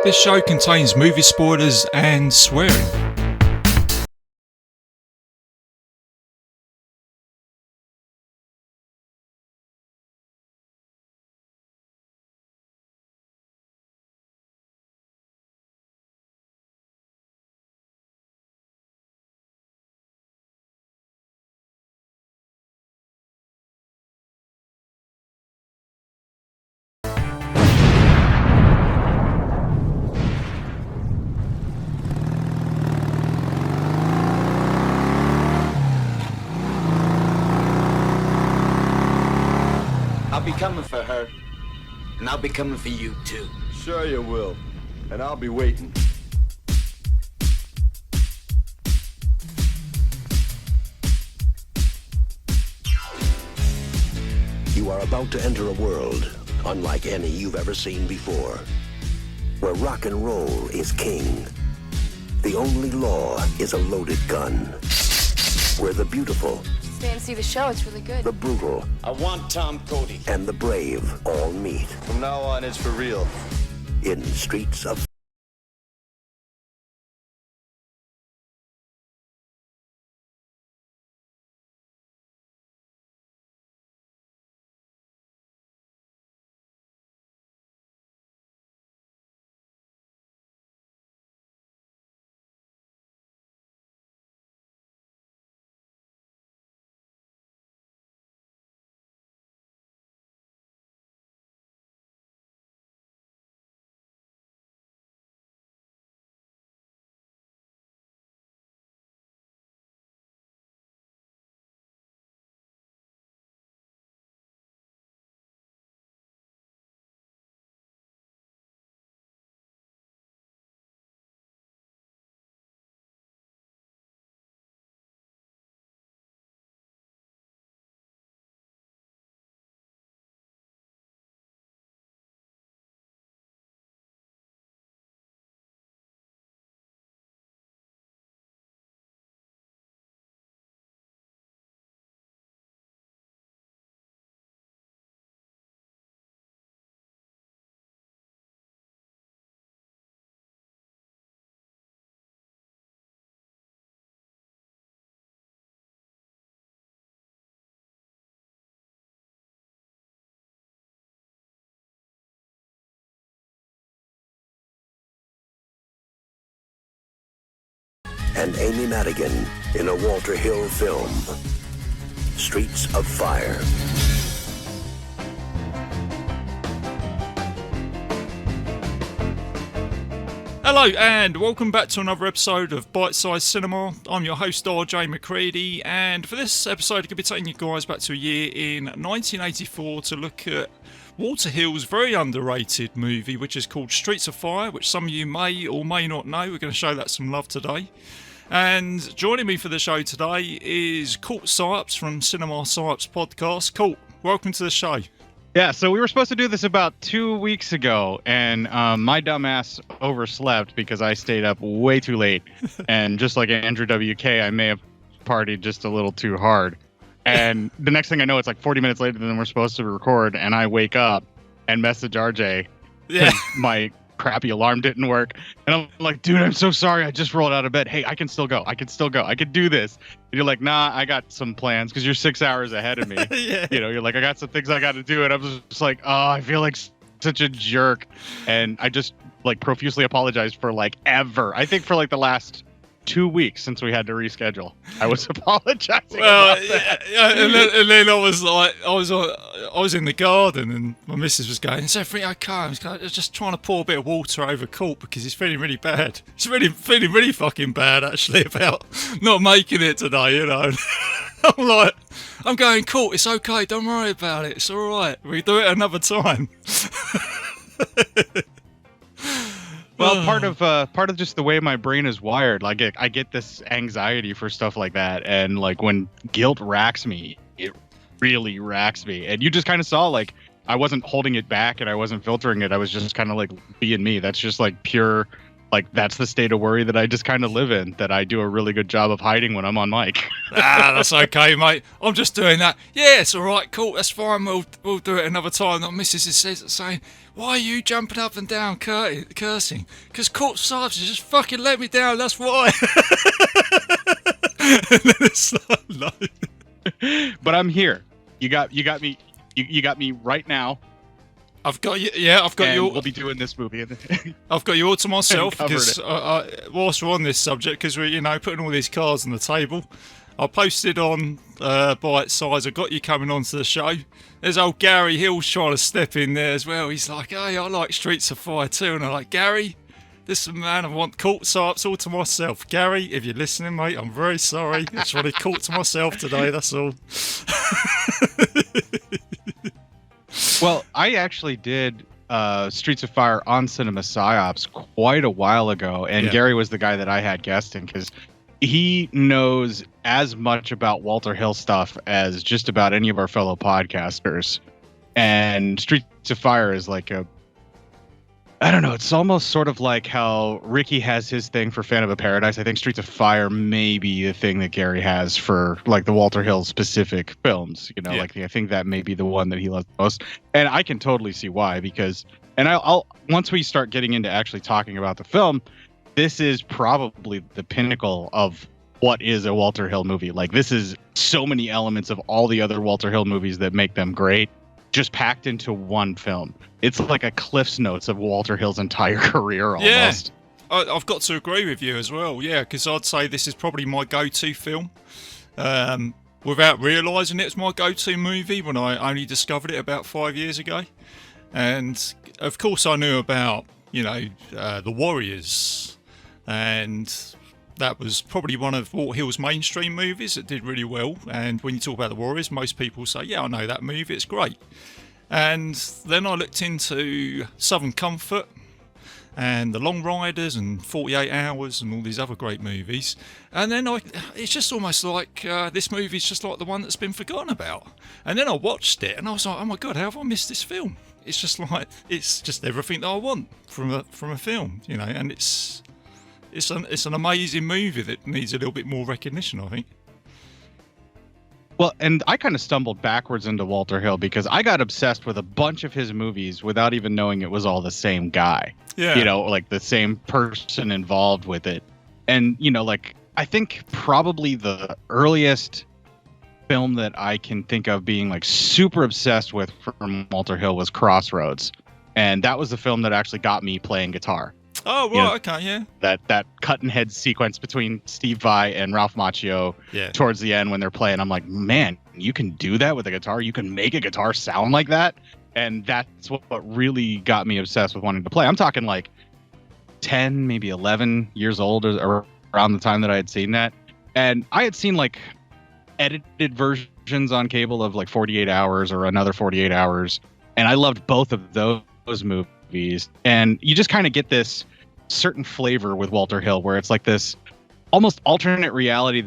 This show contains movie spoilers and swearing. I'll be coming for her, and I'll be coming for you too. Sure you will, and I'll be waiting. You are about to enter a world unlike any you've ever seen before, where rock and roll is king. The only law is a loaded gun, where the beautiful, Stay and see the show, it's really good. the brutal, I want Tom Cody. and the brave all meet From now on, it's for real. in Streets of and Amy Madigan in a Walter Hill film, Streets of Fire. Hello and welcome back to another episode of Bitesize Cinema. I'm your host RJ McCready, and for this episode I'm going to be taking you guys back to a year in 1984 to look at Walter Hill's very underrated movie, which is called Streets of Fire, which some of you may or may not know. We're going to show that some love today. And joining me for the show today is Cort Psyops from Cinema Psyops Podcasts. Cort, welcome to the show. Yeah, so we were supposed to do this about 2 weeks ago, and my dumbass overslept because I stayed up way too late. And just like Andrew WK, I may have partied just a little too hard. And the next thing I know, it's like 40 minutes later than we're supposed to record, and I wake up and message RJ because my crappy alarm didn't work. And I'm like, dude, I'm so sorry. I just rolled out of bed. Hey, I can still go. I can do this. And you're like, nah, I got some plans because you're 6 hours ahead of me. Yeah. You know, you're like, I got some things I got to do. And I'm just like, oh, I feel like such a jerk. And I just like profusely apologized for like ever. I think for like the last 2 weeks since we had to reschedule, I was apologizing. Well, about that. yeah, and then I was like, I was in the garden, and my missus was going, "Is everything okay?" I was just trying to pour a bit of water over Cort because he's feeling really bad. He's feeling really fucking bad actually about not making it today, you know. I'm going, Cort, it's okay, don't worry about it, it's all right. We do it another time. Well, part of just the way my brain is wired, like I get this anxiety for stuff like that, and like when guilt racks me, it really racks me. And you just kind of saw like I wasn't holding it back and I wasn't filtering it. I was just kind of like being me. That's just like pure like that's the state of worry that I just kind of live in, that I do a really good job of hiding when I'm on mic. That's okay, mate. I'm just doing that. Yeah, it's all right, cool, that's fine. We'll do it another time. The missus is saying, why are you jumping up and down cursing? Because Cort Psyops just fucking let me down, that's why. And then it's like, no. But I'm here. You got me. You got me right now. I've got you. Yeah, I've got you. We'll be doing this movie. I've got you all to myself Covered because whilst we're on this subject, because we're putting all these cards on the table, I posted on Bitesize. I got you coming onto the show. There's old Gary Hill's trying to step in there as well. He's like, hey, I like Streets of Fire too, and I'm like, Gary, listen, man, I want Cort Psyops all to myself. Gary, if you're listening, mate, I'm very sorry. I just wanted Cort to myself today. That's all. Well, I actually did Streets of Fire on Cinema Psyops quite a while ago, and Gary was the guy that I had guesting because he knows as much about Walter Hill stuff as just about any of our fellow podcasters. And Streets of Fire is like I don't know, it's almost sort of like how Ricky has his thing for Phantom of Paradise. I think Streets of Fire may be the thing that Gary has for like the Walter Hill specific films. Like I think that may be the one that he loves most. And I can totally see why, because, and I'll once we start getting into actually talking about the film, this is probably the pinnacle of what is a Walter Hill movie. Like this is so many elements of all the other Walter Hill movies that make them great, just packed into one film. It's like a Cliff's Notes of Walter Hill's entire career almost. Yeah, I've got to agree with you as well. Yeah, because I'd say this is probably my go-to film. Without realising it's my go-to movie when I only discovered it about 5 years ago. And of course I knew about, The Warriors. And that was probably one of Walter Hill's mainstream movies that did really well. And when you talk about The Warriors, most people say, yeah, I know that movie, it's great. And then I looked into Southern Comfort and The Long Riders and 48 Hours and all these other great movies. And then it's just almost like this movie's just like the one that's been forgotten about. And then I watched it and I was like, oh my God, how have I missed this film? It's just like, it's just everything that I want from a film, and it's an amazing movie that needs a little bit more recognition, I think. Well, and I kind of stumbled backwards into Walter Hill because I got obsessed with a bunch of his movies without even knowing it was all the same guy. Yeah. Like the same person involved with it. And, I think probably the earliest film that I can think of being like super obsessed with from Walter Hill was Crossroads. And that was the film that actually got me playing guitar. Oh, right, okay, yeah. That cut and head sequence between Steve Vai and Ralph Macchio towards the end when they're playing, I'm like, man, you can do that with a guitar? You can make a guitar sound like that? And that's what really got me obsessed with wanting to play. I'm talking like 10, maybe 11 years old or around the time that I had seen that. And I had seen like edited versions on cable of like 48 Hours or Another 48 Hours. And I loved both of those movies. And you just kind of get this certain flavor with Walter Hill where it's like this almost alternate reality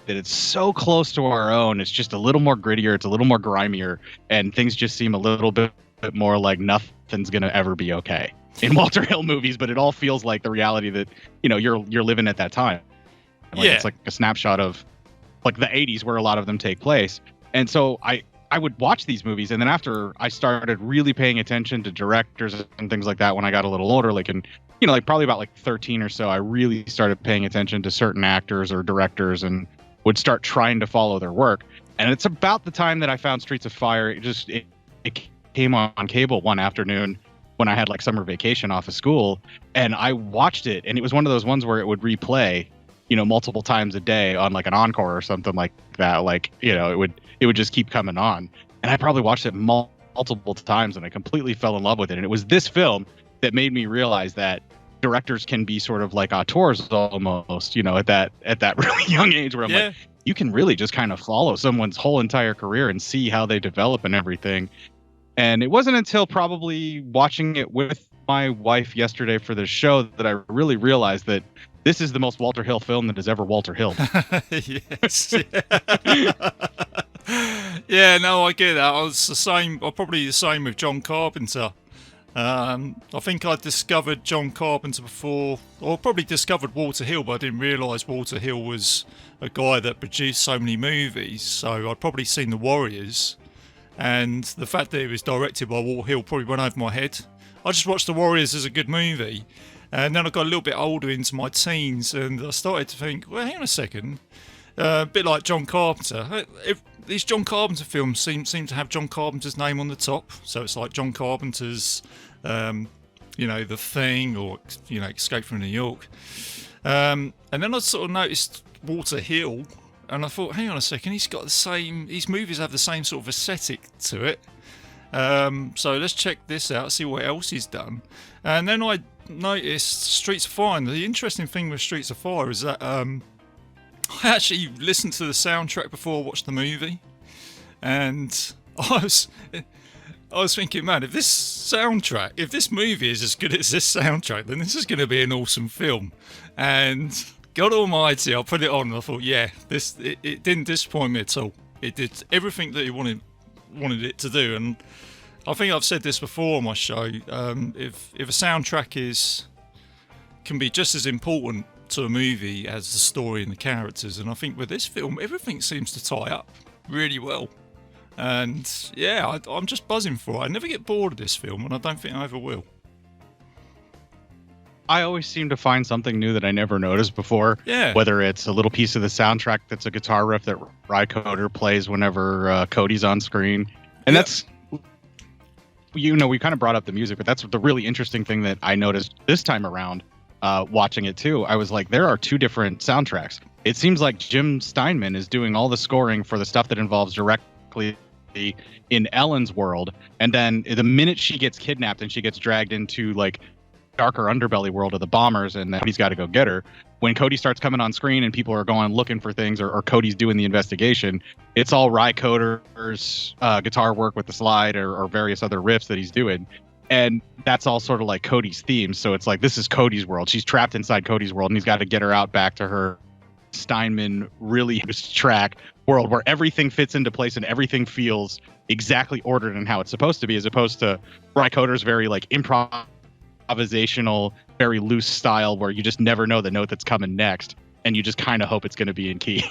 that it's so close to our own. It's just a little more grittier. It's a little more grimier, and things just seem a little bit more like nothing's going to ever be okay in Walter Hill movies, but it all feels like the reality that, you're living at that time. Like, it's like a snapshot of like the 80s where a lot of them take place. And so I would watch these movies, and then after I started really paying attention to directors and things like that when I got a little older, like probably about like 13 or so, I really started paying attention to certain actors or directors and would start trying to follow their work. And it's about the time that I found Streets of Fire. It came on cable one afternoon when I had like summer vacation off of school, and I watched it, and it was one of those ones where it would replay, multiple times a day on like an encore or something like that. Like, it would just keep coming on. And I probably watched it multiple times, and I completely fell in love with it. And it was this film that made me realize that directors can be sort of like auteurs almost, at that really young age where I'm like, you can really just kind of follow someone's whole entire career and see how they develop and everything. And it wasn't until probably watching it with my wife yesterday for the show that I really realized that this is the most Walter Hill film that has ever Walter Hilled. Yes. Yeah, no, I get that. I was the same. I'm probably the same with John Carpenter. I think I discovered John Carpenter before, or probably discovered Walter Hill, but I didn't realise Walter Hill was a guy that produced so many movies. So I'd probably seen The Warriors, and the fact that it was directed by Walter Hill probably went over my head. I just watched The Warriors as a good movie, and then I got a little bit older into my teens, and I started to think, well, hang on a second, a bit like John Carpenter. These John Carpenter films seem to have John Carpenter's name on the top, so it's like John Carpenter's, The Thing, or Escape from New York. And then I sort of noticed Walter Hill, and I thought, hang on a second, he's got the same. These movies have the same sort of aesthetic to it. So let's check this out, see what else he's done. And then I noticed Streets of Fire. And the interesting thing with Streets of Fire is that I actually listened to the soundtrack before I watched the movie, and I was thinking, man, if this movie is as good as this soundtrack, then this is going to be an awesome film. And God Almighty, I put it on, and I thought, yeah, it didn't disappoint me at all. It did everything that he wanted it to do, and I think I've said this before on my show. If a soundtrack can be just as important to a movie as the story and the characters, and I think with this film everything seems to tie up really well, and yeah, I'm just buzzing for it. I never get bored of this film, and I don't think I ever will. I always seem to find something new that I never noticed before. Yeah. Whether it's a little piece of the soundtrack that's a guitar riff that Ry Coder plays whenever Cody's on screen, and that's, we kind of brought up the music, but that's the really interesting thing that I noticed this time around. Watching it too, I was like, there are two different soundtracks. It seems like Jim Steinman is doing all the scoring for the stuff that involves directly in Ellen's world, and then the minute she gets kidnapped and she gets dragged into like darker underbelly world of the bombers, and then Cody's got to go get her. When Cody starts coming on screen and people are going looking for things, or Cody's doing the investigation, it's all Ry Coder's guitar work with the slide or various other riffs that he's doing. And that's all sort of like Cody's theme. So it's like, this is Cody's world. She's trapped inside Cody's world, and he's got to get her out back to her Steinman really track world where everything fits into place and everything feels exactly ordered and how it's supposed to be, as opposed to Ry Coder's very like improvisational, very loose style where you just never know the note that's coming next, and you just kind of hope it's going to be in key.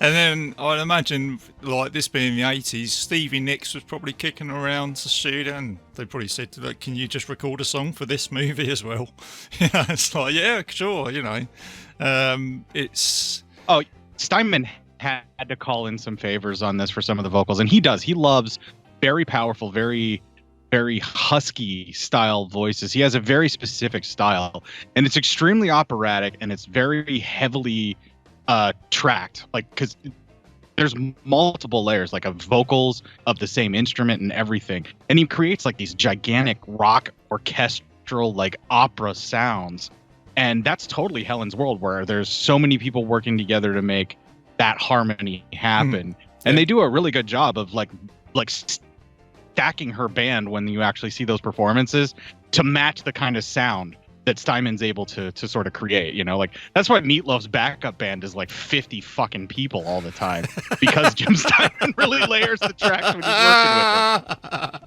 And then I'd imagine, like this being the 80s, Stevie Nicks was probably kicking around the studio, and they probably said, like, can you just record a song for this movie as well? It's like, yeah, sure, it's... Oh, Steinman had to call in some favors on this for some of the vocals, and he does. He loves very powerful, very, very husky style voices. He has a very specific style, and it's extremely operatic, and it's very heavily... tracked, like, because there's multiple layers, like, of vocals of the same instrument and everything, and he creates like these gigantic rock orchestral like opera sounds, and that's totally Helen's world, where there's so many people working together to make that harmony happen. And they do a really good job of like stacking her band when you actually see those performances to match the kind of sound that Steinman's able to sort of create, like that's why Meatloaf's backup band is like 50 fucking people all the time, because Jim Steinman really layers the tracks when he's working with them.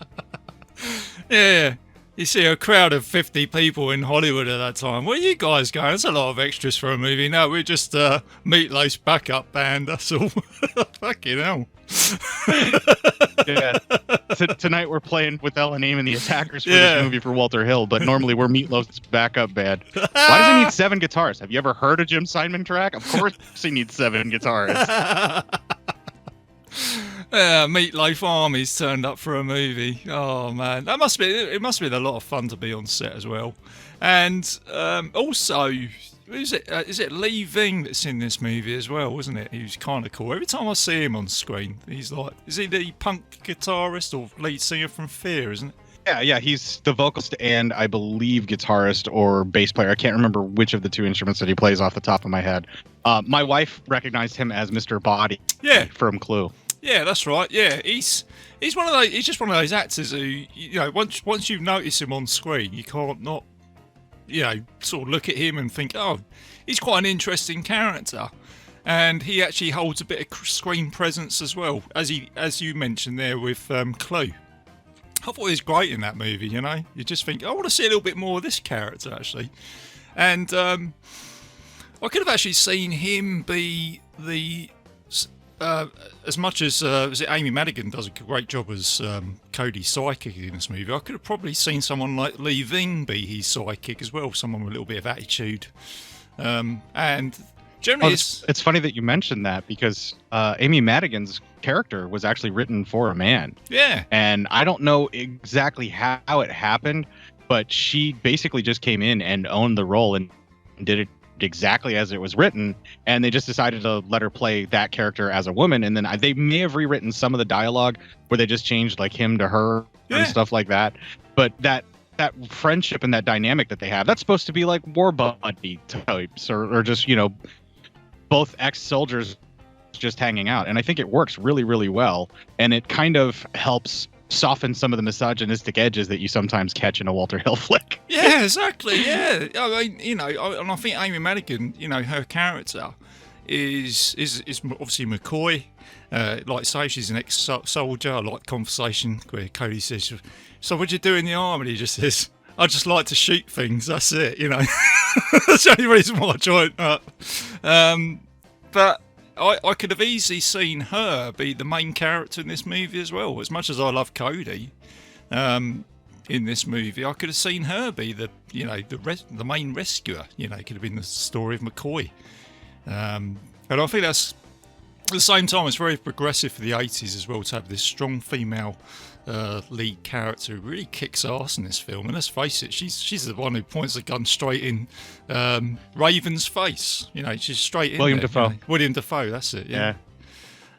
Yeah, you see a crowd of 50 people in Hollywood at that time. Where are you guys going? That's a lot of extras for a movie. No, we're just Meatloaf's backup band, that's all. Fucking hell. Yeah. Tonight we're playing with Ellen Aim and the Attackers for this movie for Walter Hill, but normally we're Meatloaf's backup band. Why does he need 7 guitars? Have you ever heard a Jim Steinman track? Of course he needs 7 guitars. Meatloaf Army's turned up for a movie. Oh man, it must be a lot of fun to be on set as well. And also, is it Lee Ving that's in this movie as well, wasn't it? He was kind of cool. Every time I see him on screen, he's like, is he the punk guitarist or lead singer from Fear, isn't it? Yeah, he's the vocalist and I believe guitarist or bass player. I can't remember which of the 2 instruments that he plays off the top of my head. My wife recognized him as Mr. Body from Clue. Yeah, that's right. Yeah, he's one of those. He's just one of those actors who, once you notice him on screen, you can't not, sort of look at him and think, oh, he's quite an interesting character, and he actually holds a bit of screen presence as well, as you mentioned there with Clue. I thought he was great in that movie. You know, you just think I want to see a little bit more of this character actually, and I could have actually seen him be the. As much as was it Amy Madigan does a great job as Cody's psychic in this movie, I could have probably seen someone like Lee Ving be his psychic as well, someone with a little bit of attitude. And generally, it's funny that you mentioned that because Amy Madigan's character was actually written for a man. Yeah. And I don't know exactly how it happened, but she basically just came in and owned the role and did it exactly as it was written, and they just decided to let her play that character as a woman. And then they may have rewritten some of the dialogue where they just changed like him to her and stuff like that. But that friendship and that dynamic that they have, that's supposed to be like war buddy types or just, you know, both ex-soldiers just hanging out. And I think it works really, really well. And it kind of helps soften some of the misogynistic edges that you sometimes catch in a Walter Hill flick. Yeah, exactly. Yeah, I mean, you know, and I think Amy Madigan, you know, her character is obviously McCoy. Like I say, she's an ex-soldier. I like conversation where Cody says, "So what'd you do in the army?" And he just says, "I just like to shoot things. That's it." You know, that's the only reason why I joined up. But I could have easily seen her be the main character in this movie as well. As much as I love Cody in this movie, I could have seen her be the the main rescuer. You know, it could have been the story of McCoy. And I think that's at the same time it's very progressive for the 80s as well to have this strong female lead character who really kicks ass in this film. And let's face it, she's the one who points the gun straight in Raven's face. You know, she's straight in William there, Dafoe. You know. William Dafoe, that's it. Yeah.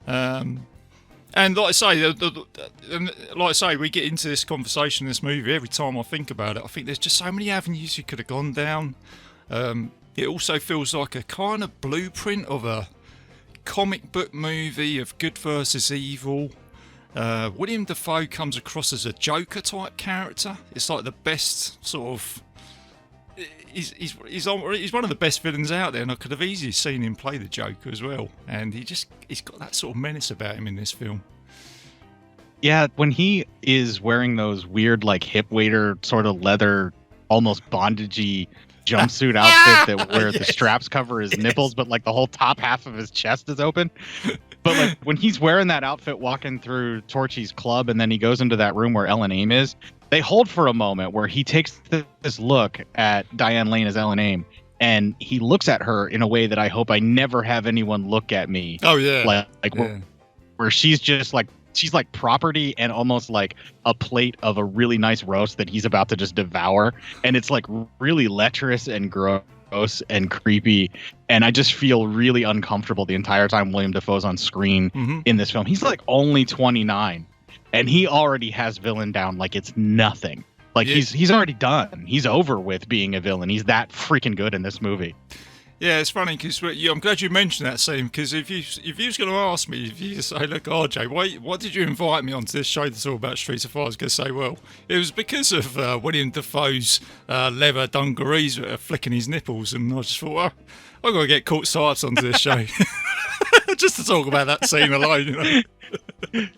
And like I say, we get into this conversation in this movie. Every time I think about it, I think there's just so many avenues you could have gone down. It also feels like a kind of blueprint of a comic book movie of good versus evil. William Dafoe comes across as a Joker type character. It's like the best sort of. He's one of the best villains out there, and I could have easily seen him play the Joker as well. And he's got that sort of menace about him in this film. Yeah, when he is wearing those weird like hip waiter sort of leather, almost bondagey jumpsuit outfit where the straps cover his nipples, but like the whole top half of his chest is open. But like when he's wearing that outfit walking through Torchy's club and then he goes into that room where Ellen Aim is, they hold for a moment where he takes this look at Diane Lane as Ellen Aim and he looks at her in a way that I hope I never have anyone look at me. Oh yeah. Like where she's just like, she's like property and almost like a plate of a really nice roast that he's about to just devour. And it's like really lecherous and gross and creepy. And I just feel really uncomfortable the entire time William Dafoe's on screen in this film. He's like only 29 and he already has villain down like it's nothing. Like he's already done. He's over with being a villain. He's that freaking good in this movie. Yeah, it's funny because I'm glad you mentioned that scene, because if you was going to ask me, if you say, look, RJ, why did you invite me onto this show that's all about Streets of Fire? I was going to say, well, it was because of William Dafoe's leather dungarees flicking his nipples, and I just thought, well, I've got to get Cort Psyops onto this show. Just to talk about that scene alone, you know.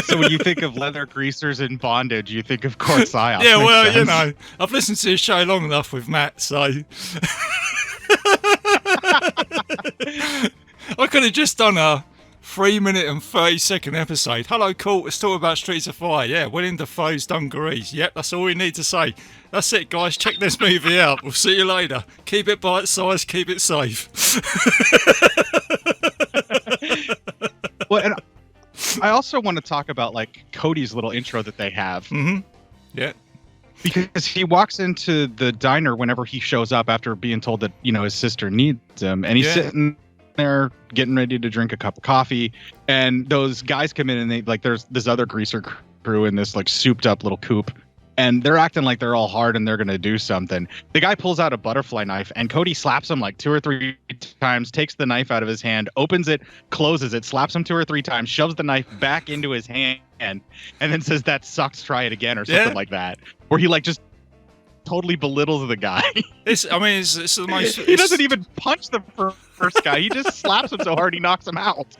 So when you think of leather greasers in bondage, you think of Cort Psyops. Yeah, well, sense. you know, I've listened to his show long enough with Matt, so... I could have just done a 3-minute and 30-second episode. Hello, Cort, let's talk about Streets of Fire. Yeah, William Dafoe's dungarees. Yep, that's all we need to say. That's it, guys. Check this movie out. We'll see you later. Keep it bite-sized, keep it safe. Well, and I also want to talk about like Cody's little intro that they have. Mm-hmm. Yeah. Because he walks into the diner whenever he shows up after being told that, you know, his sister needs him. And he's sitting there getting ready to drink a cup of coffee. And those guys come in and they like, there's this other greaser crew in this like souped up little coupe. And they're acting like they're all hard and they're going to do something. The guy pulls out a butterfly knife and Cody slaps him like 2 or 3 times, takes the knife out of his hand, opens it, closes it, slaps him 2 or 3 times, shoves the knife back into his hand, and then says, "That sucks, try it again," or something like that. Where he like just totally belittles the guy. It's the most... He doesn't even punch the first guy. He just slaps him so hard he knocks him out.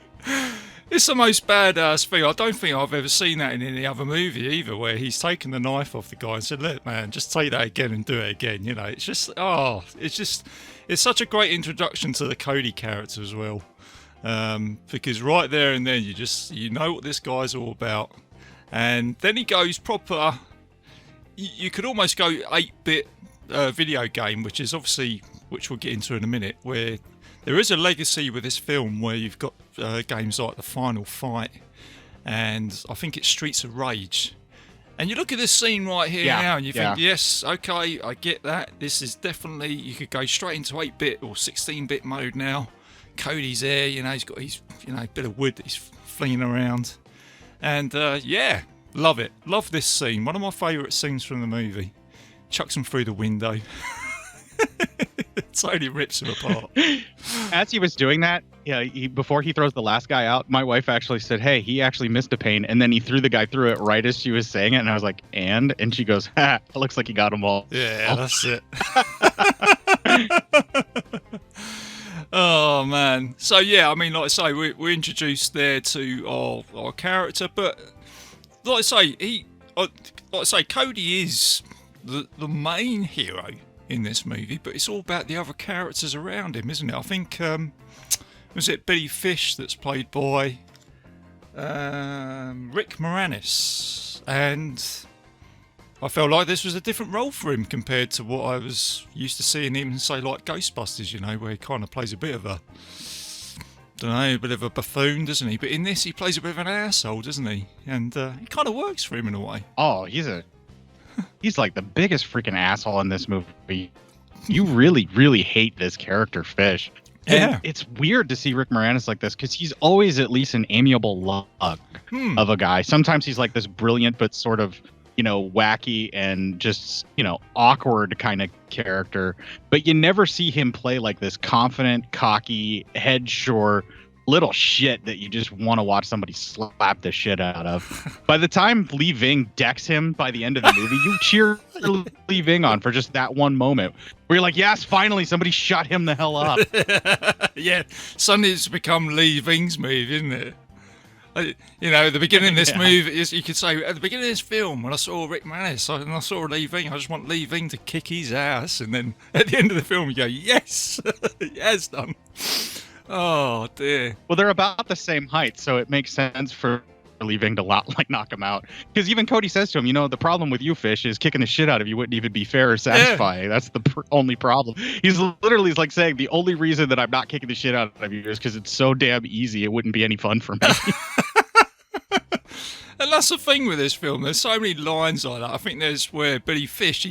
It's the most badass thing. I don't think I've ever seen that in any other movie either, where he's taken the knife off the guy and said, "Look, man, just take that again and do it again." You know, it's just, it's such a great introduction to the Cody character as well, because right there and then you know what this guy's all about, and then he goes proper. You could almost go 8-bit video game, which we'll get into in a minute, where there is a legacy with this film where you've got games like The Final Fight, and I think it's Streets of Rage. And you look at this scene right here now, and you think, yes, okay, I get that. This is definitely, you could go straight into 8-bit or 16-bit mode now. Cody's there, you know, he's got his, you know, bit of wood that he's flinging around. And love it. Love this scene. One of my favourite scenes from the movie. Chucks him through the window. Totally rips him apart. As he was doing that, before he throws the last guy out, my wife actually said, "Hey, he actually missed a pane," and then he threw the guy through it right as she was saying it, and I was like, "And?" And she goes, "Ha! It looks like he got them all." Yeah, that's it. Oh man. So yeah, I mean, like I say, we're introduced there to our character, but like I say, Cody is the main hero in this movie, but it's all about the other characters around him, isn't it? I think was it Billy Fish that's played by Rick Moranis, and I felt like this was a different role for him compared to what I was used to seeing him say, like Ghostbusters, you know, where he kind of plays a bit of a buffoon, doesn't he? But in this, he plays a bit of an asshole, doesn't he? And it kind of works for him in a way. Oh, he's like the biggest freaking asshole in this movie. You really, really hate this character, Fish. Yeah. And it's weird to see Rick Moranis like this, because he's always at least an amiable lug of a guy. Sometimes he's like this brilliant but sort of, you know, wacky and just, you know, awkward kind of character. But you never see him play like this confident, cocky, head-sure little shit that you just want to watch somebody slap the shit out of. By the time Lee Ving decks him by the end of the movie, you cheer Lee Ving on for just that one moment where you're like, yes, finally somebody shut him the hell up. Yeah, suddenly it's become Lee Ving's movie, isn't it? You know, at the beginning of this movie, you could say, at the beginning of this film, when I saw Rick Moranis and I saw Lee Ving, I just want Lee Ving to kick his ass. And then at the end of the film, you go, yes, yes, done. Oh, dear. Well, they're about the same height, so it makes sense for Lee Ving to knock him out. Because even Cody says to him, you know, the problem with you, Fish, is kicking the shit out of you wouldn't even be fair or satisfying. Yeah. That's the only problem. He's literally like saying, the only reason that I'm not kicking the shit out of you is because it's so damn easy, it wouldn't be any fun for me. And that's the thing with this film. There's so many lines like that. I think there's where Billy Fish,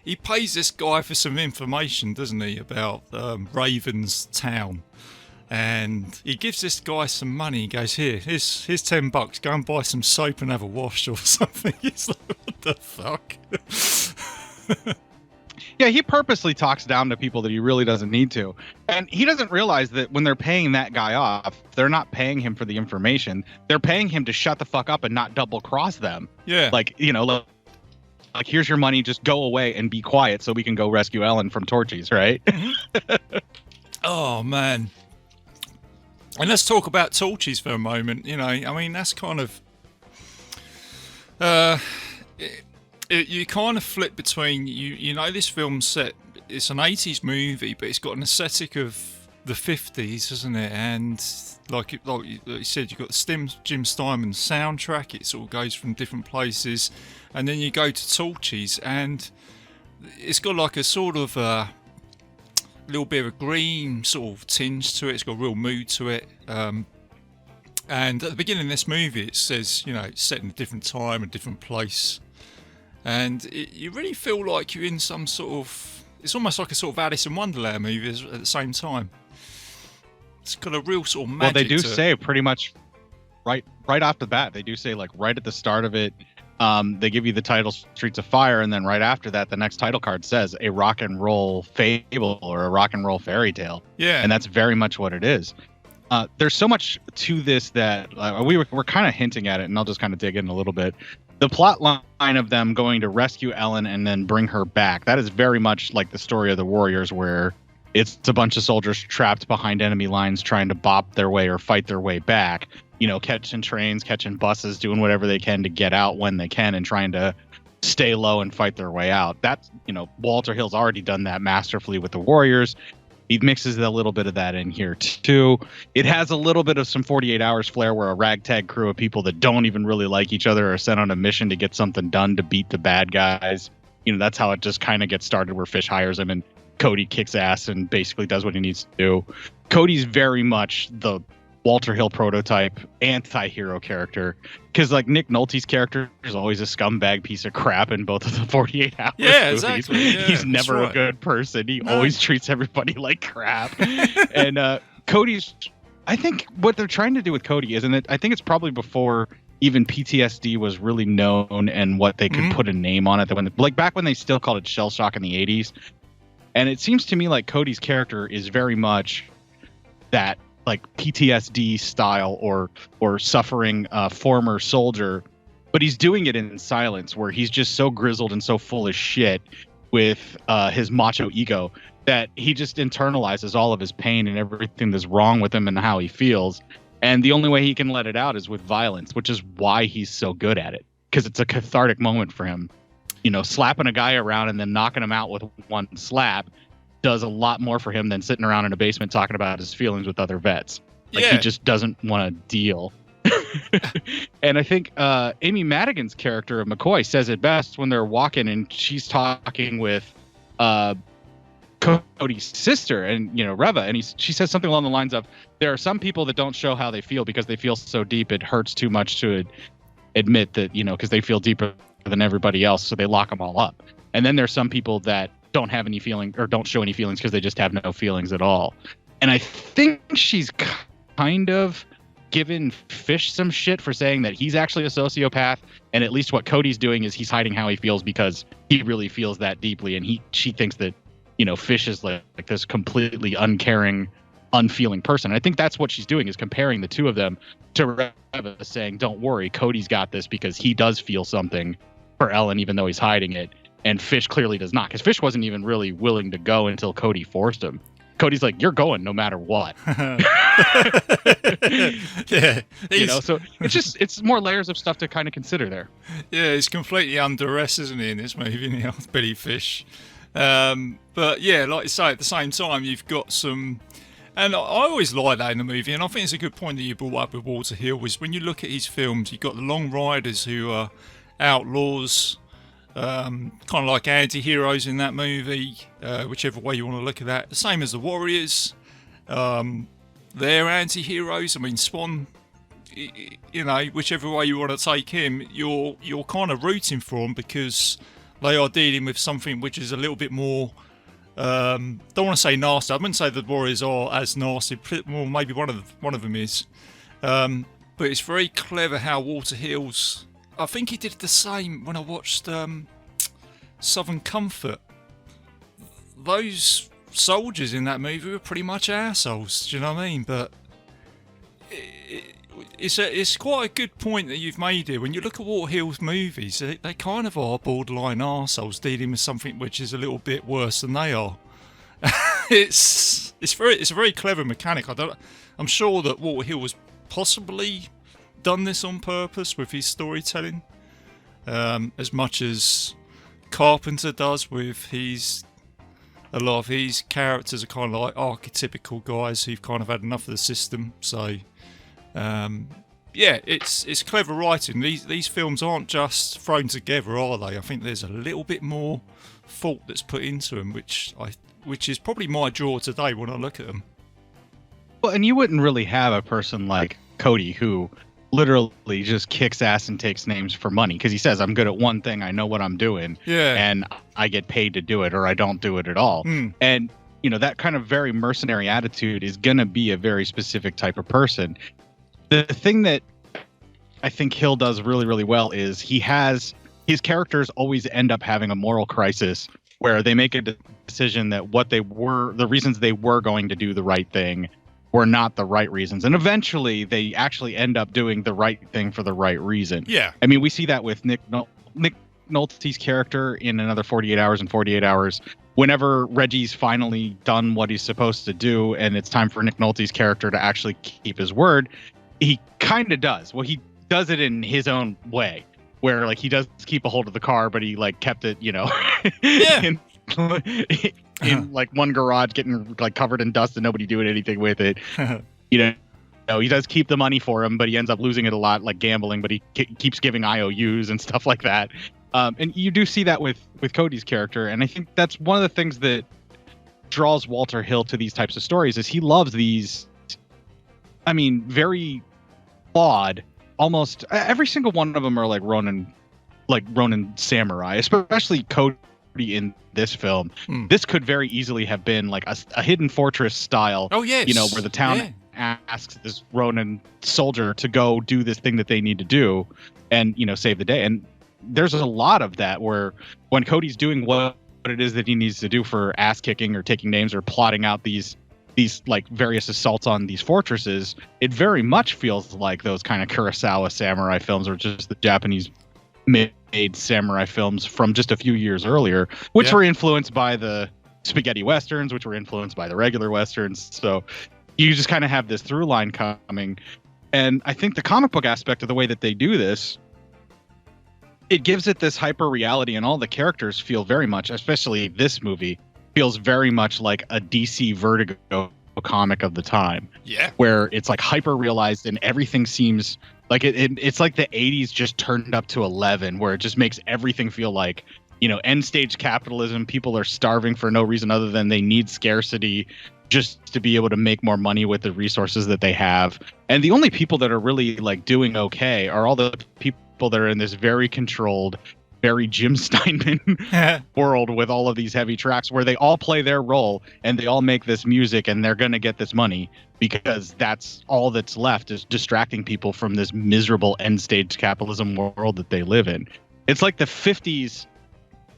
he pays this guy for some information, doesn't he, about Raven's town. And he gives this guy some money. He goes, here's $10. Go and buy some soap and have a wash or something. He's like, what the fuck? Yeah, he purposely talks down to people that he really doesn't need to. And he doesn't realize that when they're paying that guy off, they're not paying him for the information. They're paying him to shut the fuck up and not double cross them. Yeah. Like, you know, like here's your money, just go away and be quiet so we can go rescue Ellen from Torchies, right? Oh, man. And let's talk about Torchies for a moment. You know, I mean, that's kind of... you kind of flip between... You know, this film's set... It's an 80s movie, but it's got an aesthetic of the 50s, isn't it? And like you said, you've got the Jim Steinman soundtrack. It sort of goes from different places. And then you go to Torchies, and it's got like a sort of... little bit of a green sort of tinge to it. It's got a real mood to it. And at the beginning of this movie, it says, you know, it's set in a different time, a different place. And you really feel like you're in some sort of... It's almost like a sort of Alice in Wonderland movie at the same time. It's got a real sort of magic. Well, they do say pretty much right off the bat. They do say, like, right at the start of it, they give you the title Streets of Fire, and then right after that, the next title card says a rock and roll fable or a rock and roll fairy tale. Yeah. And that's very much what it is. There's so much to this that we're kind of hinting at it, and I'll just kind of dig in a little bit. The plot line of them going to rescue Ellen and then bring her back, that is very much like the story of the Warriors, where it's a bunch of soldiers trapped behind enemy lines trying to bop their way or fight their way back. catching trains, catching buses, doing whatever they can to get out when they can and trying to stay low and fight their way out. That's, Walter Hill's already done that masterfully with the Warriors. He mixes a little bit of that in here too. It has a little bit of some 48 Hours flair where a ragtag crew of people that don't even really like each other are sent on a mission to get something done to beat the bad guys. That's how it just kind of gets started, where Fish hires him and Cody kicks ass and basically does what he needs to do. Cody's very much the Walter Hill prototype anti-hero character, because like Nick Nolte's character is always a scumbag piece of crap in both of the 48 Hours movies. Exactly. Yeah, he's never a good person. He always treats everybody like crap. And Cody's, I think what they're trying to do with Cody is, and I think it's probably before even PTSD was really known and what they could put a name on it, like back when they still called it shell shock in the 80s. And it seems to me like Cody's character is very much that like PTSD style or suffering former soldier, but he's doing it in silence, where he's just so grizzled and so full of shit with his macho ego that he just internalizes all of his pain and everything that's wrong with him and how he feels. And the only way he can let it out is with violence, which is why he's so good at it, because it's a cathartic moment for him. Slapping a guy around and then knocking him out with one slap does a lot more for him than sitting around in a basement talking about his feelings with other vets. He just doesn't want to deal. And I think Amy Madigan's character of McCoy says it best when they're walking and she's talking with Cody's sister and Reva, and she says something along the lines of, there are some people that don't show how they feel because they feel so deep it hurts too much to admit that, because they feel deeper than everybody else, so they lock them all up. And then there's some people that don't have any feeling or don't show any feelings because they just have no feelings at all. And I think she's kind of given Fish some shit for saying that he's actually a sociopath, and at least what Cody's doing is he's hiding how he feels because he really feels that deeply, and she thinks that Fish is like this completely uncaring, unfeeling person. And I think that's what she's doing, is comparing the two of them to Reva, saying, don't worry, Cody's got this because he does feel something for Ellen even though he's hiding it, and Fish clearly does not, because Fish wasn't even really willing to go until Cody forced him. Cody's like, you're going no matter what. Yeah. So it's more layers of stuff to kind of consider there. Yeah, he's completely under arrest, isn't he, in this movie, Billy Fish. But yeah, like you say, at the same time, you've got some, and I always like that in the movie, and I think it's a good point that you brought up with Walter Hill, is when you look at his films, you've got the Long Riders, who are outlaws, kind of like anti-heroes in that movie, whichever way you want to look at that. The same as the Warriors, they're anti-heroes. I mean, Swan, whichever way you want to take him, you're kind of rooting for them because they are dealing with something which is a little bit more, don't want to say nasty. I wouldn't say the Warriors are as nasty. Well, maybe one of them is. But it's very clever how Walter Hill's, I think he did the same when I watched Southern Comfort. Those soldiers in that movie were pretty much assholes, do you know what I mean? But it's quite a good point that you've made here. When you look at Walter Hill's movies, they kind of are borderline assholes dealing with something which is a little bit worse than they are. It's a very clever mechanic. I'm sure that Walter Hill was possibly done this on purpose with his storytelling, as much as Carpenter does with a lot of his characters are kind of like archetypical guys who've kind of had enough of the system. So yeah, it's clever writing. These films aren't just thrown together, are they? I think there's a little bit more thought that's put into them, which is probably my draw today when I look at them. Well, and you wouldn't really have a person like Cody who literally just kicks ass and takes names for money, because he says, I'm good at one thing, I know what I'm doing, and I get paid to do it, or I don't do it at all. And that kind of very mercenary attitude is gonna be a very specific type of person. The thing that I think Hill does really, really well is his characters always end up having a moral crisis where they make a decision that the reasons they were going to do the right thing were not the right reasons, and eventually they actually end up doing the right thing for the right reason. Yeah, I mean, we see that with Nick Nolte's character in Another 48 Hours and 48 Hours. Whenever Reggie's finally done what he's supposed to do, and it's time for Nick Nolte's character to actually keep his word, he kind of does. Well, he does it in his own way, where like he does keep a hold of the car, but he like kept it, you know, in like one garage getting like covered in dust and nobody doing anything with it. You know, he does keep the money for him, but he ends up losing it a lot, like gambling. But he keeps giving IOUs and stuff like that. And you do see that with Cody's character, and I think that's one of the things that draws Walter Hill to these types of stories is he loves these. I mean, very flawed. Almost every single one of them are like Ronin samurai, especially Cody in this film. This could very easily have been like a Hidden Fortress style. Oh yes, you know, where the town asks this Ronin soldier to go do this thing that they need to do, and you know, save the day. And there's a lot of that where when Cody's doing what it is that he needs to do for ass kicking or taking names or plotting out these like various assaults on these fortresses, it very much feels like those kind of Kurosawa samurai films or just the Japanese made samurai films from just a few years earlier, which were influenced by the spaghetti westerns, which were influenced by the regular westerns. So you just kind of have this through line coming. And I think the comic book aspect of the way that they do this, it gives it this hyper reality, and all the characters feel very much, especially this movie, feels very much like a DC Vertigo comic of the time. Yeah. Where it's like hyper realized and everything seems like it's like the 80s just turned up to 11, where it just makes everything feel like, you know, end stage capitalism. People are starving for no reason other than they need scarcity just to be able to make more money with the resources that they have. And the only people that are really like doing okay are all the people that are in this very controlled, very Jim Steinman world with all of these heavy tracks where they all play their role and they all make this music and they're going to get this money because that's all that's left is distracting people from this miserable end stage capitalism world that they live in. It's like the 50s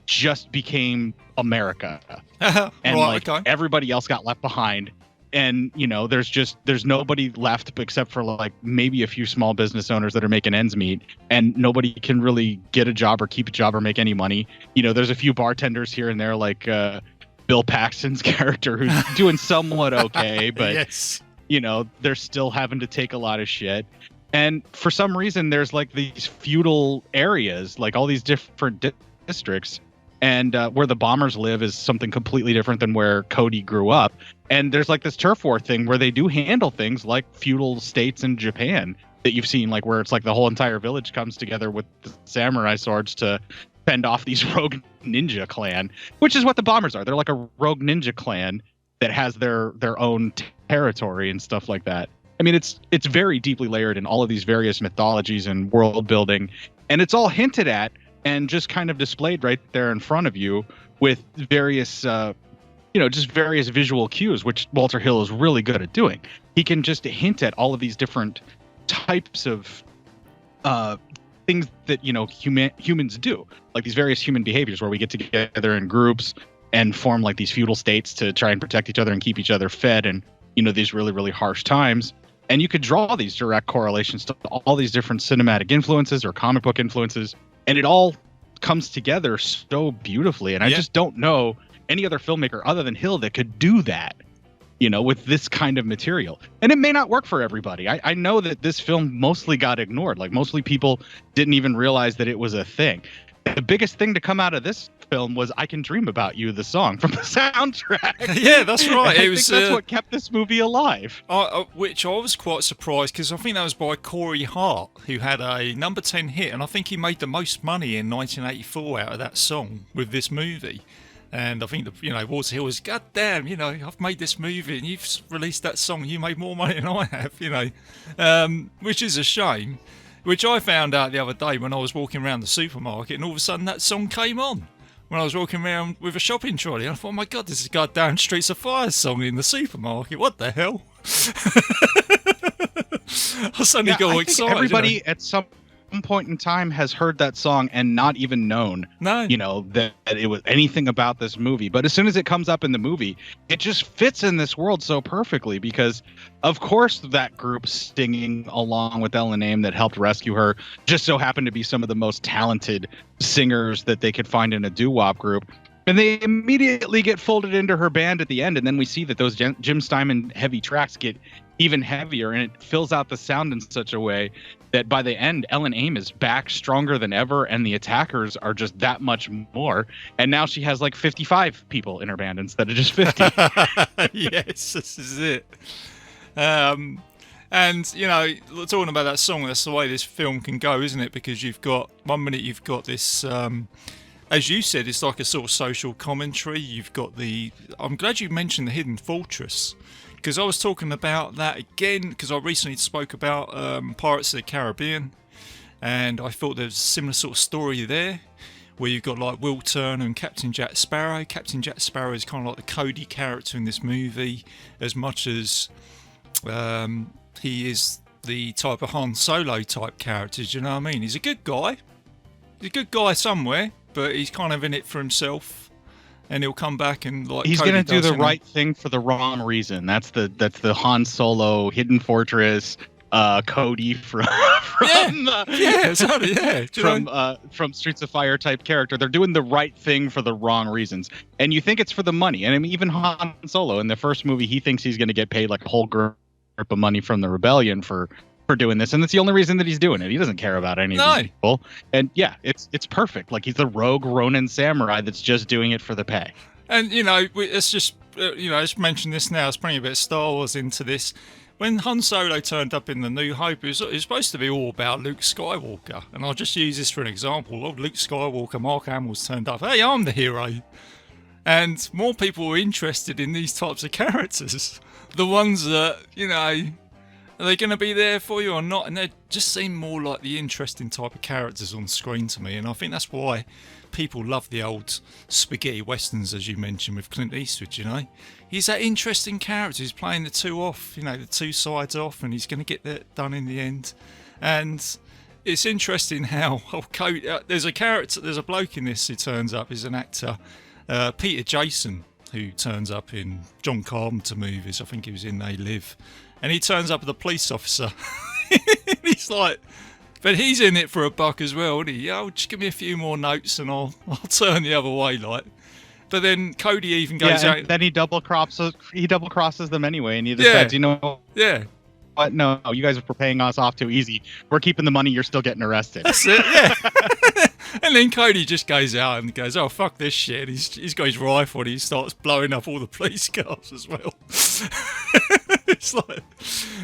just became America and everybody else got left behind. And, you know, there's nobody left except for like maybe a few small business owners that are making ends meet, and nobody can really get a job or keep a job or make any money. You know, there's a few bartenders here and there, like Bill Paxton's character, who's doing somewhat okay, but, you know, they're still having to take a lot of shit. And for some reason, there's like these feudal areas, like all these different districts. And where the bombers live is something completely different than where Cody grew up. And there's like this turf war thing where they do handle things like feudal states in Japan that you've seen, like where it's like the whole entire village comes together with the samurai swords to fend off these rogue ninja clan, which is what the bombers are. They're like a rogue ninja clan that has their own territory and stuff like that. I mean, it's very deeply layered in all of these various mythologies and world building, and it's all hinted at and just kind of displayed right there in front of you with various, just various visual cues, which Walter Hill is really good at doing. He can just hint at all of these different types of things that, you know, humans do, like these various human behaviors where we get together in groups and form like these feudal states to try and protect each other and keep each other fed and, you know, these really, really harsh times. And you could draw these direct correlations to all these different cinematic influences or comic book influences. And it all comes together so beautifully. And I just don't know any other filmmaker other than Hill that could do that, you know, with this kind of material. And it may not work for everybody. I know that this film mostly got ignored. Like mostly people didn't even realize that it was a thing. The biggest thing to come out of this film was I Can Dream About You, the song from the soundtrack. Yeah, that's right. I think that's what kept this movie alive. Which I was quite surprised, because I think that was by Corey Hart, who had a number 10 hit, and I think he made the most money in 1984 out of that song with this movie. And I think, Walter Hill was, God damn, you know, I've made this movie and you've released that song, you made more money than I have, you know, which is a shame. Which I found out the other day when I was walking around the supermarket, and all of a sudden that song came on when I was walking around with a shopping trolley. I thought, oh my God, this is a goddamn Streets of Fire song in the supermarket. What the hell? I suddenly got all excited. Everybody at some point in time has heard that song and not even known, you know, that it was anything about this movie. But as soon as it comes up in the movie, it just fits in this world so perfectly because, of course, that group singing along with Ellen Aim that helped rescue her just so happened to be some of the most talented singers that they could find in a doo-wop group. And they immediately get folded into her band at the end. And then we see that those Jim Steinman heavy tracks get even heavier, and it fills out the sound in such a way that by the end, Ellen Aim is back stronger than ever, and the attackers are just that much more. And now she has like 55 people in her band instead of just 50. Yes, this is it. And, you know, talking about that song, that's the way this film can go, isn't it? Because you've got, one minute you've got this, as you said, it's like a sort of social commentary. You've got I'm glad you mentioned the Hidden Fortress, because I was talking about that again, because I recently spoke about Pirates of the Caribbean, and I thought there's a similar sort of story there, where you've got like Will Turner and Captain Jack Sparrow. Captain Jack Sparrow is kind of like the Cody character in this movie, as much as he is the type of Han Solo type character, do you know what I mean? He's a good guy. He's a good guy somewhere, but he's kind of in it for himself. And he'll come back and like he's going to do the right thing for the wrong reason. That's the Han Solo Hidden Fortress Cody from Streets of Fire type character. They're doing the right thing for the wrong reasons. And you think it's for the money. And I mean, even Han Solo in the first movie, he thinks he's going to get paid like a whole grip of money from the rebellion for doing this, and that's the only reason that he's doing it. He doesn't care about any of these people. And yeah, it's perfect. Like, he's the rogue Ronin samurai that's just doing it for the pay. And you know, it's just let's mention this now. Let's bring a bit of Star Wars into this. When Han Solo turned up in The New Hope, it was supposed to be all about Luke Skywalker, and I'll just use this for an example. Well, Luke Skywalker, Mark Hamill's turned up. Hey, I'm the hero. And more people were interested in these types of characters, the ones that, you know, are they going to be there for you or not? And they just seem more like the interesting type of characters on screen to me. And I think that's why people love the old spaghetti westerns, as you mentioned, with Clint Eastwood, you know. He's that interesting character. He's playing the two off, you know, the two sides off, and he's going to get that done in the end. And it's interesting how there's a bloke in this who turns up, is an actor, Peter Jason, who turns up in John Carpenter movies. I think he was in They Live. And he turns up as a police officer. He's like, but he's in it for a buck as well, isn't he? Oh, just give me a few more notes and I'll turn the other way, like. But then Cody even goes out. Then he double crosses them anyway, and he decides, you know, what? No, you guys are paying us off too easy. We're keeping the money. You're still getting arrested. That's it. Yeah. And then Cody just goes out and goes, "Oh, fuck this shit." He's got his rifle and he starts blowing up all the police cars as well. It's like,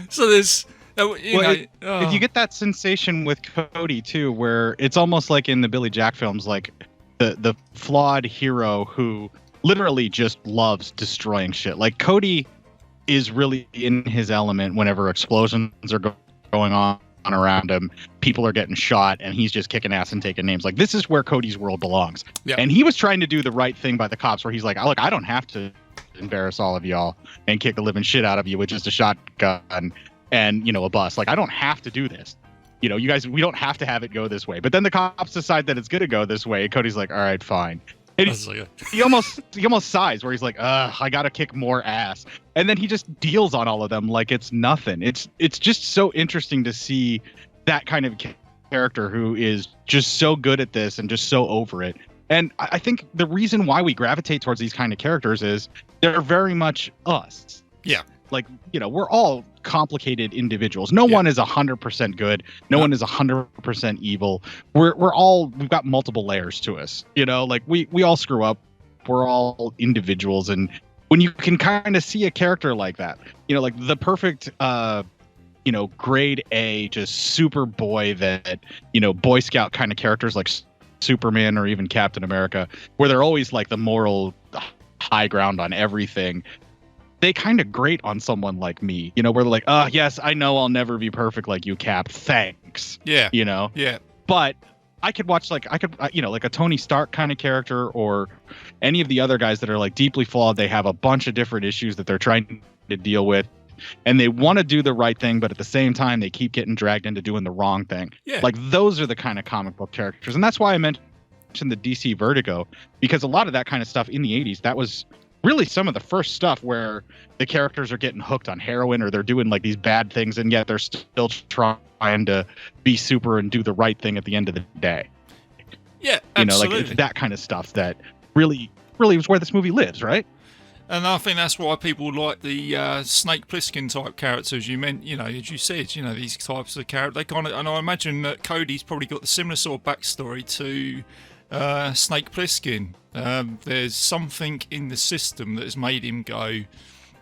so there's, if you get that sensation with Cody too, where it's almost like in the Billy Jack films, like the flawed hero who literally just loves destroying shit. Like, Cody is really in his element whenever explosions are going on around him, people are getting shot, and he's just kicking ass and taking names. Like, this is where Cody's world belongs. Yep. And he was trying to do the right thing by the cops, where he's like, look, I don't have to embarrass all of y'all and kick the living shit out of you with just a shotgun and, you know, a bus. Like, I don't have to do this. You know, you guys, we don't have to have it go this way. But then the cops decide that it's going to go this way. And Cody's like, all right, fine. And he almost sighs, where he's like, I got to kick more ass. And then he just deals on all of them like it's nothing. It's just so interesting to see that kind of character who is just so good at this and just so over it. And I think the reason why we gravitate towards these kind of characters is they're very much us. Yeah. Like, you know, we're all complicated individuals. No one is 100% good. No one is 100% evil. We've got multiple layers to us. You know, like we all screw up. We're all individuals. And when you can kind of see a character like that, you know, like the perfect, you know, grade A, just super boy that, you know, Boy Scout kind of characters like Superman or even Captain America, where they're always like the moral high ground on everything. They kind of grate on someone like me, you know, where they're like, yes, I know I'll never be perfect like you, Cap. Thanks. Yeah. You know? Yeah. But I could watch you know, like a Tony Stark kind of character, or any of the other guys that are like deeply flawed. They have a bunch of different issues that they're trying to deal with, and they want to do the right thing, but at the same time, they keep getting dragged into doing the wrong thing. Yeah. Like, those are the kind of comic book characters. And that's why I mentioned the DC Vertigo, because a lot of that kind of stuff in the 80s, that was really some of the first stuff where the characters are getting hooked on heroin, or they're doing like these bad things, and yet they're still trying to be super and do the right thing at the end of the day. Yeah, absolutely. You know, like, it's that kind of stuff that really was where this movie lives, right? And I think that's why people like the Snake Plissken type characters. You meant, as you said, these types of characters. They kind of, and I imagine that Cody's probably got the similar sort of backstory to Snake Plissken. There's something in the system that has made him go,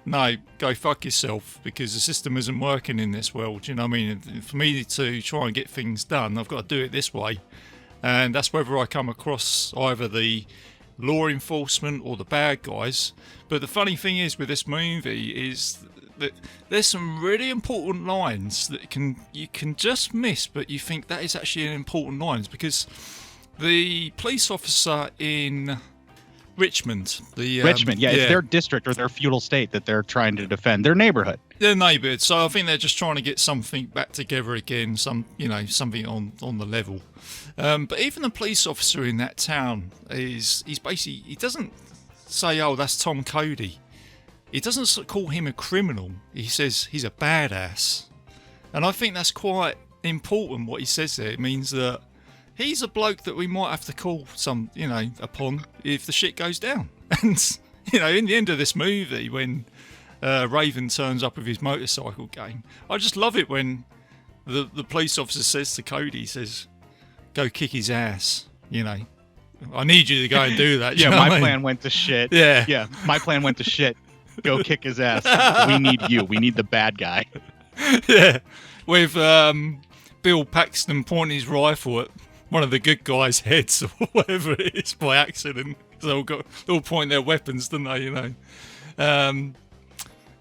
no, go fuck yourself, because the system isn't working in this world. You know what I mean? For me to try and get things done, I've got to do it this way. And that's whether I come across either the law enforcement or the bad guys. But the funny thing is with this movie is that there's some really important lines that you can just miss, but you think that is actually an important lines, because the police officer in Richmond, it's their district or their feudal state that they're trying to defend, their neighborhood. Their neighbourhood. So I think they're just trying to get something back together again, something on the level. But even the police officer in that town he's basically, he doesn't say, oh, that's Tom Cody. He doesn't call him a criminal. He says he's a badass. And I think that's quite important what he says there. It means that he's a bloke that we might have to call upon if the shit goes down. And, in the end of this movie, when Raven turns up with his motorcycle game, I just love it when the police officer says to Cody, he says, go kick his ass, I need you to go and do that. My plan went to shit. Yeah, my plan went to shit. Go kick his ass. We need you. We need the bad guy. Yeah, with Bill Paxton pointing his rifle at one of the good guys' heads or whatever it is by accident. They all point their weapons, don't they? And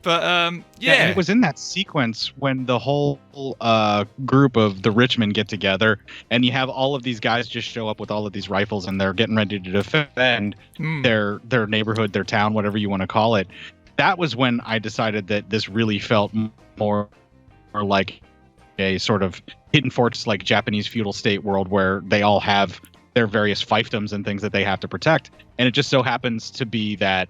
it was in that sequence when the whole group of the Richmond get together, and you have all of these guys just show up with all of these rifles, and they're getting ready to defend their neighborhood, their town, whatever you want to call it. That was when I decided that this really felt more like a sort of hidden fortress, like Japanese feudal state world, where they all have their various fiefdoms and things that they have to protect. And it just so happens to be that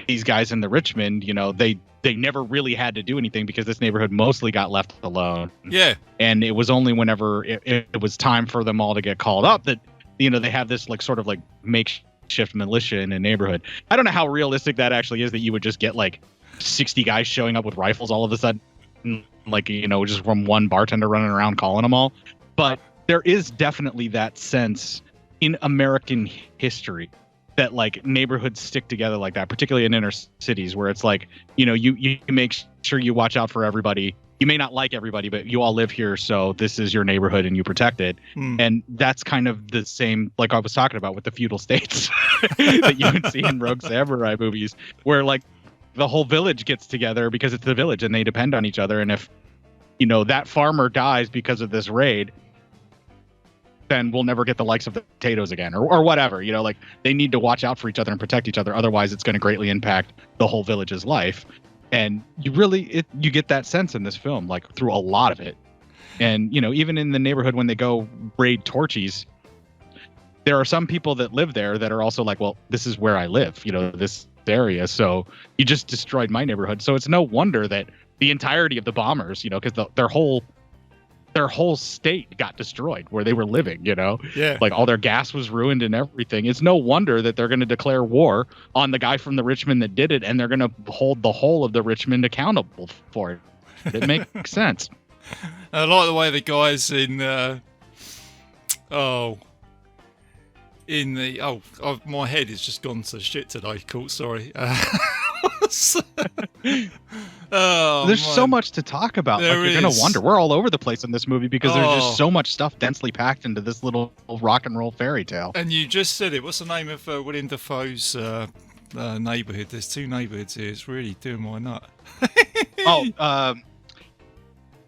these guys in the Richmond, they never really had to do anything because this neighborhood mostly got left alone. Yeah. And it was only whenever it was time for them all to get called up that, they have this sort of makeshift militia in a neighborhood. I don't know how realistic that actually is, that you would just get 60 guys showing up with rifles all of a sudden, just from one bartender running around calling them all. But there is definitely that sense in American history that neighborhoods stick together like that, particularly in inner cities, where it's you make sure you watch out for everybody. You may not like everybody, but you all live here, so this is your neighborhood and you protect it. And that's kind of the same, like I was talking about with the feudal states that you would see in Rogue Samurai movies, where the whole village gets together because it's the village and they depend on each other. And if that farmer dies because of this raid, then we'll never get the likes of the potatoes again, or whatever. They need to watch out for each other and protect each other. Otherwise, it's going to greatly impact the whole village's life. And you get that sense in this film, through a lot of it. And, even in the neighborhood when they go raid Torchies, there are some people that live there that are also well, this is where I live, this area. So you just destroyed my neighborhood. So it's no wonder that the entirety of the bombers, because their whole state got destroyed where they were living, Yeah. All their gas was ruined and everything. It's no wonder that they're going to declare war on the guy from the Richmond that did it, and they're going to hold the whole of the Richmond accountable for it. It makes sense. I like the way the guys in my head has just gone to shit today. Cool, sorry. There's so much to talk about. You're going to wonder. We're all over the place in this movie because there's just so much stuff densely packed into this little rock and roll fairy tale. And you just said it. What's the name of William Dafoe's neighbourhood? There's two neighbourhoods here. It's really doing my nut.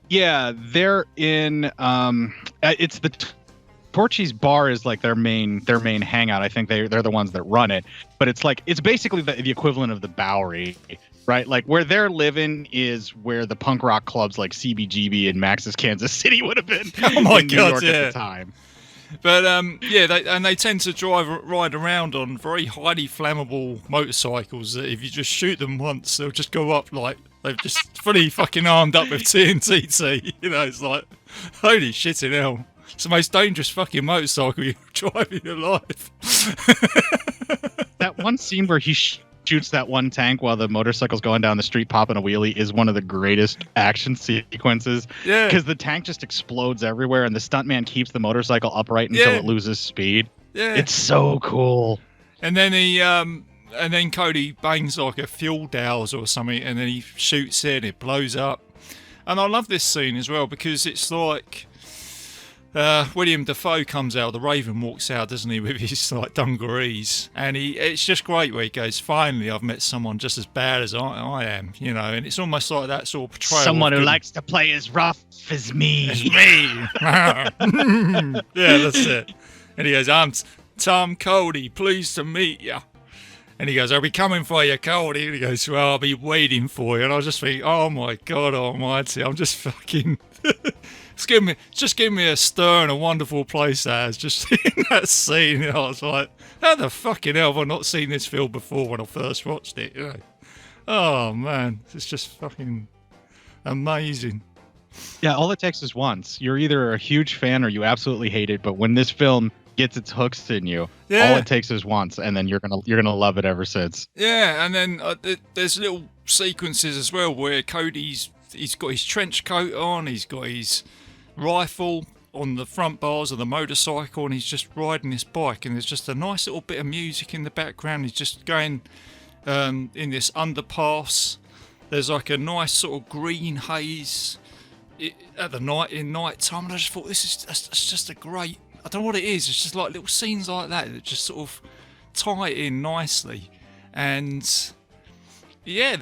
They're in. It's the Torchy's bar is their main hangout. I think they're the ones that run it. But it's basically the equivalent of the Bowery, right? Where they're living is where the punk rock clubs like CBGB and Max's Kansas City would have been. Oh my in New God, York yeah. at the time. But they tend to ride around on very highly flammable motorcycles that if you just shoot them once, they'll just go up they've just fully fucking armed up with TNT. It's holy shit in hell. It's the most dangerous fucking motorcycle you drive in your life. That one scene where he shoots that one tank while the motorcycle's going down the street popping a wheelie is one of the greatest action sequences. Yeah. Because the tank just explodes everywhere and the stuntman keeps the motorcycle upright until it loses speed. Yeah. It's so cool. And then and then Cody bangs like a fuel dowser or something, and then he shoots it and it blows up. And I love this scene as well because it's like William Dafoe comes out, the Raven walks out, doesn't he, with his like dungarees, and it's just great where he goes, finally I've met someone just as bad as I am, you know, and it's almost like that sort of portrayal. Someone who likes to play as rough as me. It's me. Yeah, that's it. And he goes, I'm Tom Cody, pleased to meet you. And he goes, I'll be coming for you, Cody. And he goes, well, I'll be waiting for you. And I was just thinking, oh my God almighty, I'm just fucking... just give me a stern, a wonderful place that has just in that scene. You know, I was like, how the fucking hell have I not seen this film before when I first watched it? You know? Oh man, it's just fucking amazing. Yeah, all it takes is once. You're either a huge fan or you absolutely hate it. But when this film gets its hooks in you, all it takes is once, and then you're gonna love it ever since. Yeah, and then there's little sequences as well where he's got his trench coat on, he's got his rifle on the front bars of the motorcycle, and he's just riding this bike, and there's just a nice little bit of music in the background. He's just going in this underpass. There's like a nice sort of green haze in night time, and I just thought that's just a great, I don't know what it is, it's just like little scenes like that just sort of tie it in nicely. And yeah,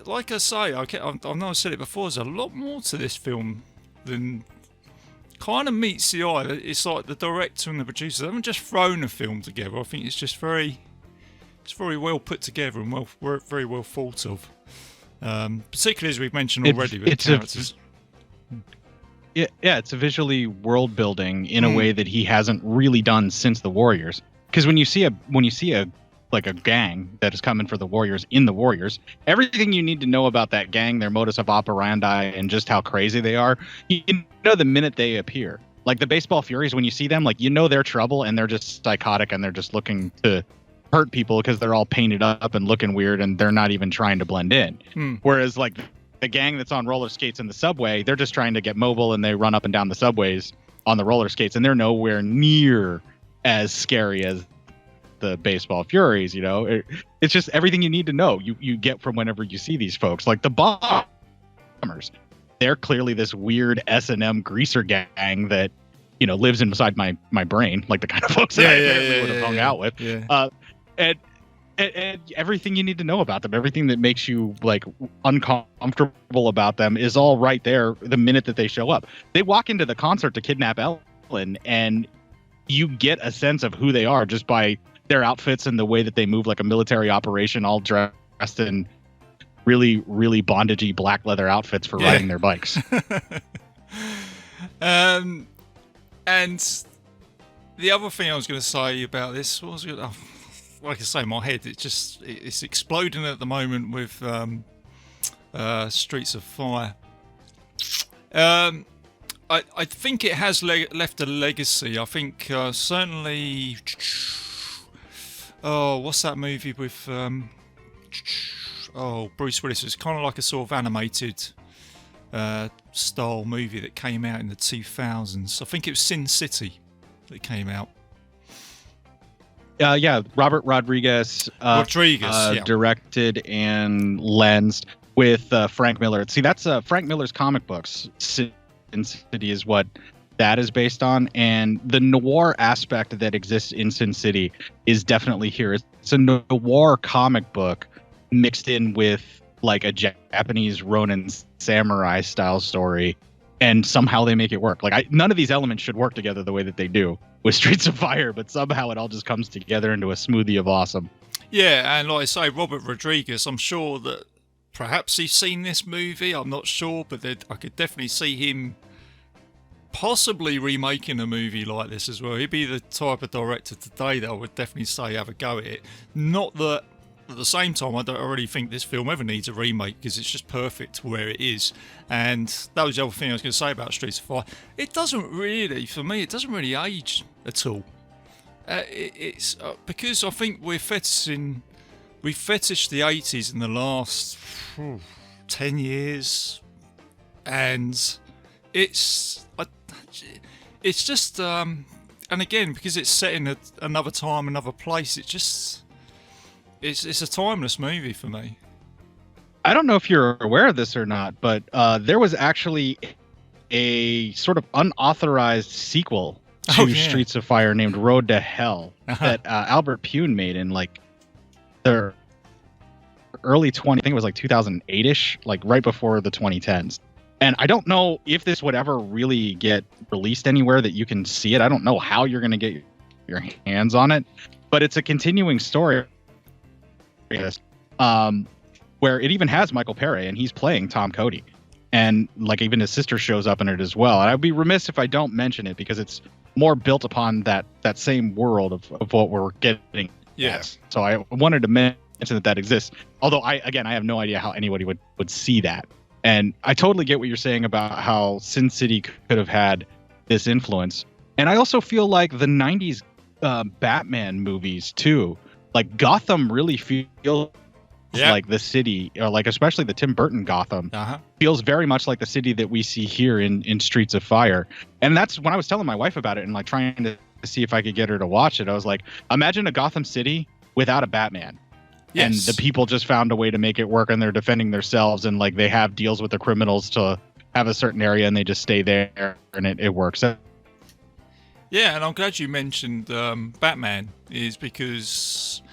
like I say, I know I've said it before, there's a lot more to this film than kind of meets the eye. It's like the director and the producer haven't just thrown a film together. I think it's just very well put together and very well thought of. Particularly as we've mentioned already with the characters. It's a visually world building in a way that he hasn't really done since the Warriors. Because when you see a like a gang that is coming for the Warriors in the Warriors, everything you need to know about that gang, their modus of operandi, and just how crazy they are, you know the minute they appear. Like the Baseball Furies, when you see them, like you know they're trouble and they're just psychotic and they're just looking to hurt people because they're all painted up and looking weird and they're not even trying to blend in. Whereas like the gang that's on roller skates in the subway, they're just trying to get mobile and they run up and down the subways on the roller skates, and they're nowhere near as scary as the Baseball Furies. You know, it's just everything you need to know you get from whenever you see these folks. Like the Bombers, they're clearly this weird S&M greaser gang that, you know, lives inside my brain, like the kind of folks that I would have hung out with. And everything you need to know about them, everything that makes you like uncomfortable about them is all right there the minute that they show up. They walk into the concert to kidnap Ellen, and you get a sense of who they are just by their outfits and the way that they move, like a military operation, all dressed in really, really bondagey black leather outfits for riding their bikes. And the other thing I was going to say about this was, like I say, my head, it's exploding at the moment with Streets of Fire. I think it has left a legacy. I think certainly... Oh, what's that movie with... Bruce Willis. It's kind of like a sort of animated style movie that came out in the 2000s. I think it was Sin City that came out. Robert Rodriguez directed and lensed with Frank Miller. See, that's Frank Miller's comic books. Sin City is what that is based on, and the noir aspect that exists in Sin City is definitely here. It's a noir comic book mixed in with like a Japanese Ronin samurai style story, and somehow they make it work. Like none of these elements should work together the way that they do with Streets of Fire, but somehow it all just comes together into a smoothie of awesome. Yeah, and like I say, Robert Rodriguez, I'm sure that perhaps he's seen this movie, I'm not sure, but I could definitely see him possibly remaking a movie like this as well. He'd be the type of director today that I would definitely say have a go at it. Not that at the same time I don't really think this film ever needs a remake, because it's just perfect where it is. And that was the other thing I was going to say about Streets of Fire. It doesn't really, for me, it doesn't really age at all. It's because I think we're fetishing we fetished the 80s in the last 10 years, and it's just and again, because it's set in another time, another place, it's a timeless movie for me. I don't know if you're aware of this or not, but there was actually a sort of unauthorized sequel to Streets of Fire named Road to Hell that Albert Pune made in like the early I think it was like 2008-ish, like right before the 2010s. And I don't know if this would ever really get released anywhere that you can see it. I don't know how you're going to get your hands on it, but it's a continuing story. Where it even has Michael Pere, and he's playing Tom Cody. And like even his sister shows up in it as well. And I'd be remiss if I don't mention it because it's more built upon that same world of what we're getting. Yes. So I wanted to mention that exists. Although I have no idea how anybody would see that. And I totally get what you're saying about how Sin City could have had this influence. And I also feel like the 90s Batman movies too, like Gotham really feels like the city, or like especially the Tim Burton Gotham feels very much like the city that we see here in Streets of Fire. And that's when I was telling my wife about it and like trying to see if I could get her to watch it. I was like, imagine a Gotham City without a Batman. Yes. And the people just found a way to make it work, and they're defending themselves, and like they have deals with the criminals to have a certain area, and they just stay there, and it works. Yeah, and I'm glad you mentioned Batman, is because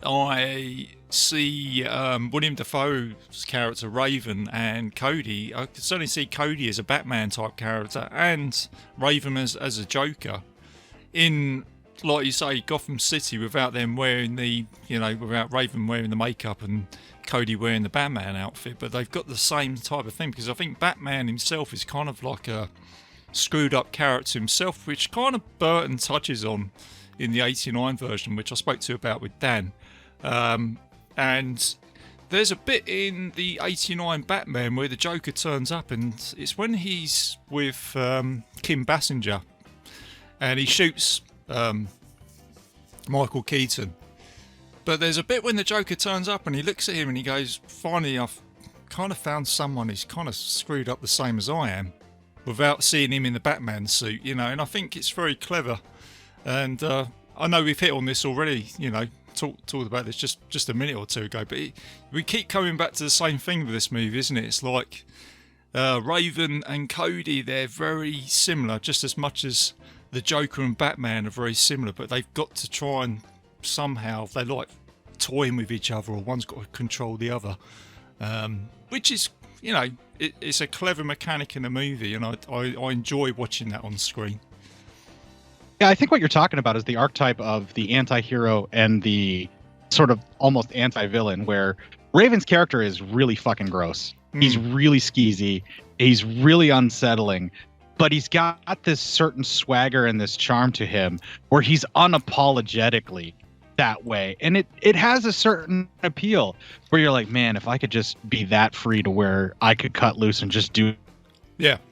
I see William Dafoe's character Raven and Cody. I can certainly see Cody as a Batman type character and Raven as a Joker in, like you say, Gotham City, without them wearing without Raven wearing the makeup and Cody wearing the Batman outfit. But they've got the same type of thing, because I think Batman himself is kind of like a screwed up character himself, which kind of Burton touches on in the 89 version, which I spoke to about with Dan. And there's a bit in the 89 Batman where the Joker turns up, and it's when he's with Kim Basinger and he shoots Michael Keaton. But there's a bit when the Joker turns up and he looks at him and he goes, finally I've kind of found someone who's kind of screwed up the same as I am, without seeing him in the Batman suit, and I think it's very clever. And I know we've hit on this already, talked about this just a minute or two ago, but we keep coming back to the same thing with this movie, isn't it? It's like Raven and Cody, they're very similar, just as much as the Joker and Batman are very similar, but they've got to try and somehow, they like toying with each other, or one's got to control the other, which is, it's a clever mechanic in a movie, and I enjoy watching that on screen. Yeah, I think what you're talking about is the archetype of the anti-hero and the sort of almost anti-villain, where Raven's character is really fucking gross. He's really skeezy. He's really unsettling. But he's got this certain swagger and this charm to him where he's unapologetically that way. And it has a certain appeal where you're like, man, if I could just be that free to where I could cut loose and just do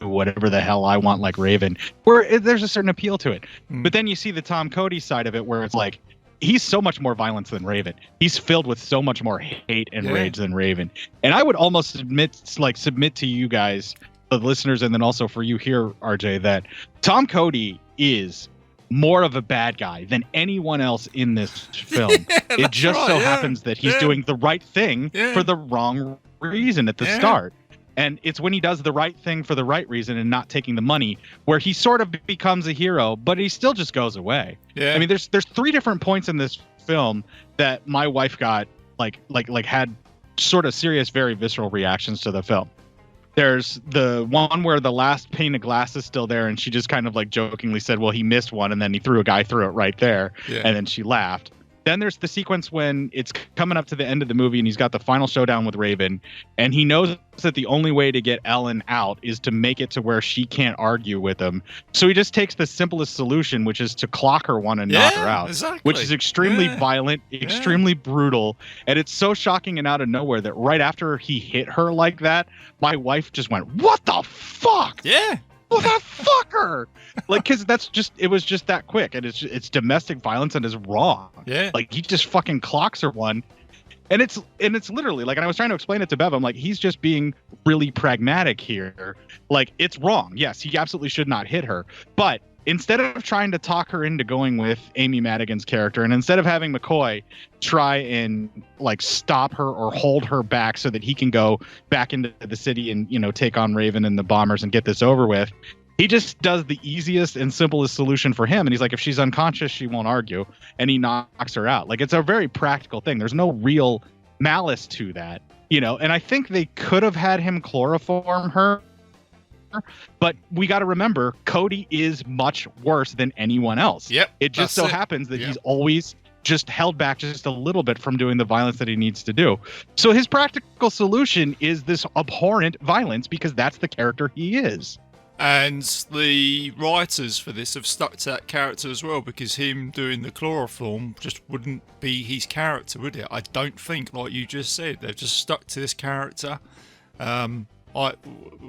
whatever the hell I want, like Raven, where there's a certain appeal to it. But then you see the Tom Cody side of it, where it's like, he's so much more violent than Raven. He's filled with so much more hate and rage than Raven. And I would almost submit to you guys, the listeners, and then also for you here, RJ, that Tom Cody is more of a bad guy than anyone else in this film. It just so happens that he's doing the right thing for the wrong reason at the start. And it's when he does the right thing for the right reason and not taking the money where he sort of becomes a hero, but he still just goes away. Yeah. I mean, there's three different points in this film that my wife got like had sort of serious, very visceral reactions to the film. There's the one where the last pane of glass is still there, and she just kind of like jokingly said, well, he missed one, and then he threw a guy through it right there. Yeah. And then she laughed. Then there's the sequence when it's coming up to the end of the movie and he's got the final showdown with Raven, and he knows that the only way to get Ellen out is to make it to where she can't argue with him. So he just takes the simplest solution, which is to clock her one and knock her out, which is extremely violent, extremely brutal. And it's so shocking and out of nowhere that right after he hit her like that, my wife just went, what the fuck? Yeah. Well, that fucker! Like, because it was just that quick, and it's domestic violence and is raw. Yeah. Like, he just fucking clocks her one, And it's literally like, and I was trying to explain it to Bev. I'm like, he's just being really pragmatic here. Like, it's wrong. Yes, he absolutely should not hit her. But instead of trying to talk her into going with Amy Madigan's character, and instead of having McCoy try and like stop her or hold her back so that he can go back into the city and, you know, take on Raven and the bombers and get this over with, he just does the easiest and simplest solution for him. And he's like, if she's unconscious, she won't argue. And he knocks her out. Like, it's a very practical thing. There's no real malice to that, you know. And I think they could have had him chloroform her. But we got to remember, Cody is much worse than anyone else. Yep. It just so happens that he's always just held back just a little bit from doing the violence that he needs to do. So his practical solution is this abhorrent violence because that's the character he is. And the writers for this have stuck to that character as well, because him doing the chloroform just wouldn't be his character, would it? I don't think, like you just said, they've just stuck to this character. Like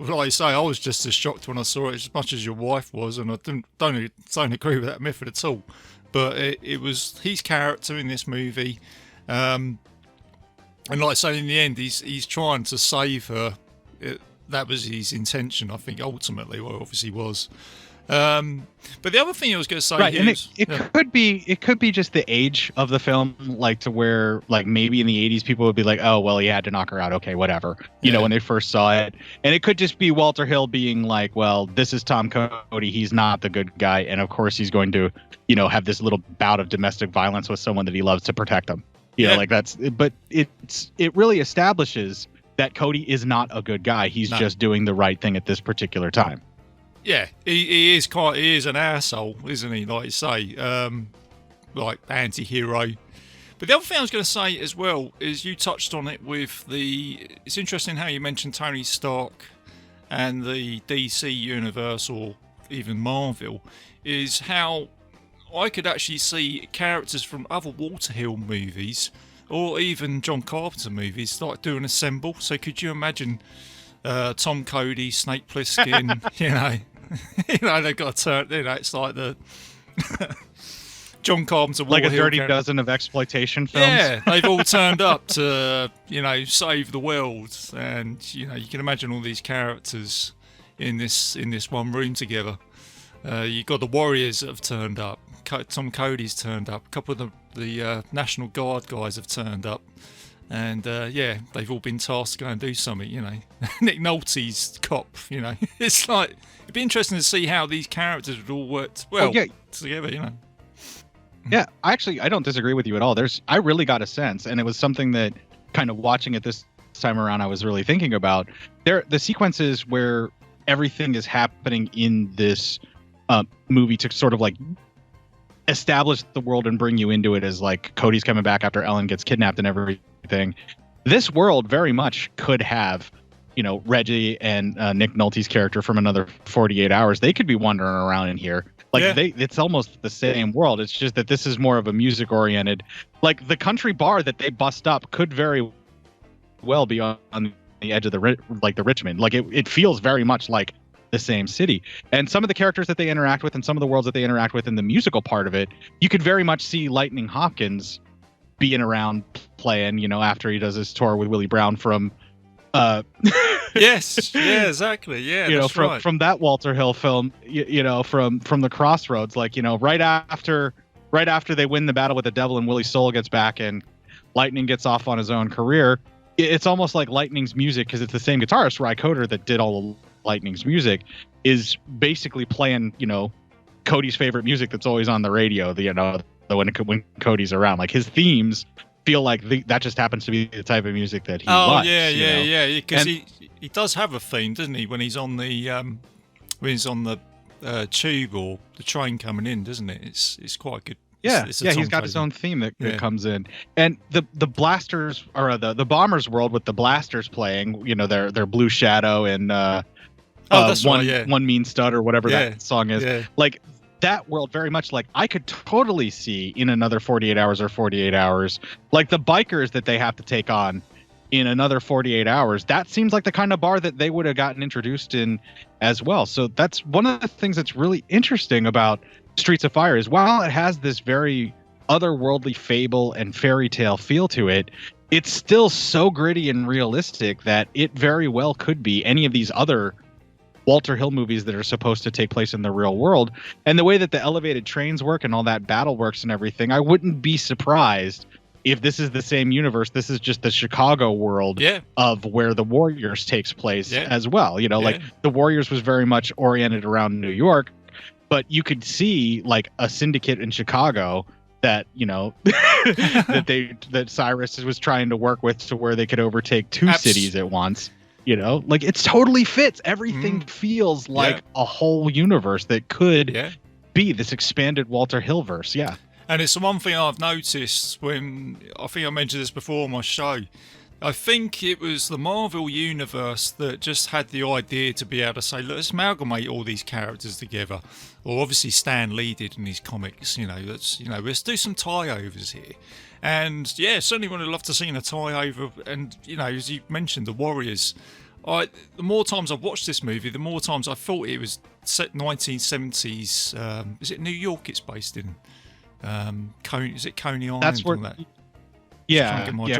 I say, I was just as shocked when I saw it as much as your wife was, and I don't agree with that method at all. But it was his character in this movie, and like I say, in the end, he's trying to save her. That was his intention, I think, ultimately. Well, obviously was. But the other thing I was going to say, right, here and is, it could be just the age of the film, like to where, like, maybe in the 80s people would be like, oh, well, he had to knock her out, okay, whatever, you know, when they first saw it. And it could just be Walter Hill being like, well, this is Tom Cody, he's not the good guy, and of course he's going to, you know, have this little bout of domestic violence with someone that he loves to protect him, you know, like that's, but it really establishes that Cody is not a good guy. He's just doing the right thing at this particular time. Yeah, he is an asshole, isn't he? Like you say, like anti-hero. But the other thing I was going to say as well is, you touched on it with it's interesting how you mentioned Tony Stark and the DC universe, or even Marvel, is how I could actually see characters from other Walter Hill movies, or even John Carpenter movies, like doing assemble. So could you imagine Tom Cody, Snake Plissken, you know, they've got to turn, you know, it's like the John Carpenter, like a Hill dirty character. Dozen of exploitation films. Yeah, they've all turned up to, you know, save the world, and you know, you can imagine all these characters in this one room together. You've got the Warriors that have turned up. Tom Cody's turned up. A couple of the National Guard guys have turned up. And, yeah, they've all been tasked to go and do something, you know. Nick Nolte's cop, you know. It's like, it'd be interesting to see how these characters would all work together, you know. Yeah, actually, I don't disagree with you at all. I really got a sense, and it was something that kind of watching it this time around I was really thinking about. The sequences where everything is happening in this movie to sort of like establish the world and bring you into it, as like Cody's coming back after Ellen gets kidnapped and everything. This world very much could have, you know, Reggie and Nick Nolte's character from Another 48 Hours. They could be wandering around in here. Like, it's almost the same world. It's just that this is more of a music oriented. Like, the country bar that they bust up could very well be on the edge of the Richmond. Like, it feels very much like the same city. And some of the characters that they interact with and some of the worlds that they interact with in the musical part of it, you could very much see Lightning Hopkins being around playing, you know, after he does his tour with Willie Brown from yes, yeah, exactly, yeah, you know, right. from that Walter Hill film, you know, from the Crossroads, like, you know, right after they win the battle with the devil and Willie Soul gets back and Lightning gets off on his own career. It's almost like Lightning's music, because it's the same guitarist, Ry Coder, that did all the Lightning's music, is basically playing, you know, Cody's favorite music that's always on the radio, you know, when Cody's around. Like, his themes feel like that just happens to be the type of music that he likes. Yeah, because he does have a theme, doesn't he, when he's on the tube or the train coming in, doesn't it? It's quite good. Yeah, he's got his own theme that comes in. And the blasters, or the bombers world with the blasters playing, you know, their Blue Shadow and One Mean Stud or whatever that song is. Yeah. Like, that world very much, like, I could totally see in Another 48 Hours or 48 Hours, like the bikers that they have to take on in Another 48 Hours. That seems like the kind of bar that they would have gotten introduced in as well. So that's one of the things that's really interesting about Streets of Fire, is while it has this very otherworldly fable and fairy tale feel to it, it's still so gritty and realistic that it very well could be any of these other Walter Hill movies that are supposed to take place in the real world. And the way that the elevated trains work and all that battle works and everything, I wouldn't be surprised if this is the same universe. This is just the Chicago world of where the Warriors takes place as well. You know, like the Warriors was very much oriented around New York, but you could see like a syndicate in Chicago that, you know, that Cyrus was trying to work with to where they could overtake two cities at once. You know, like it's totally fits. Everything feels like a whole universe that could be this expanded Walter Hill verse. Yeah. And it's the one thing I've noticed when, I think I mentioned this before on my show, I think it was the Marvel Universe that just had the idea to be able to say, let's amalgamate all these characters together. Or obviously Stan Lee did in his comics, let's do some tie-overs here. And yeah, certainly would have loved to see a tie-over. And, as you mentioned, the Warriors. The more times I've watched this movie, the more times I thought it was set 1970s. Is it New York it's based in? Is it Coney Island? That's where...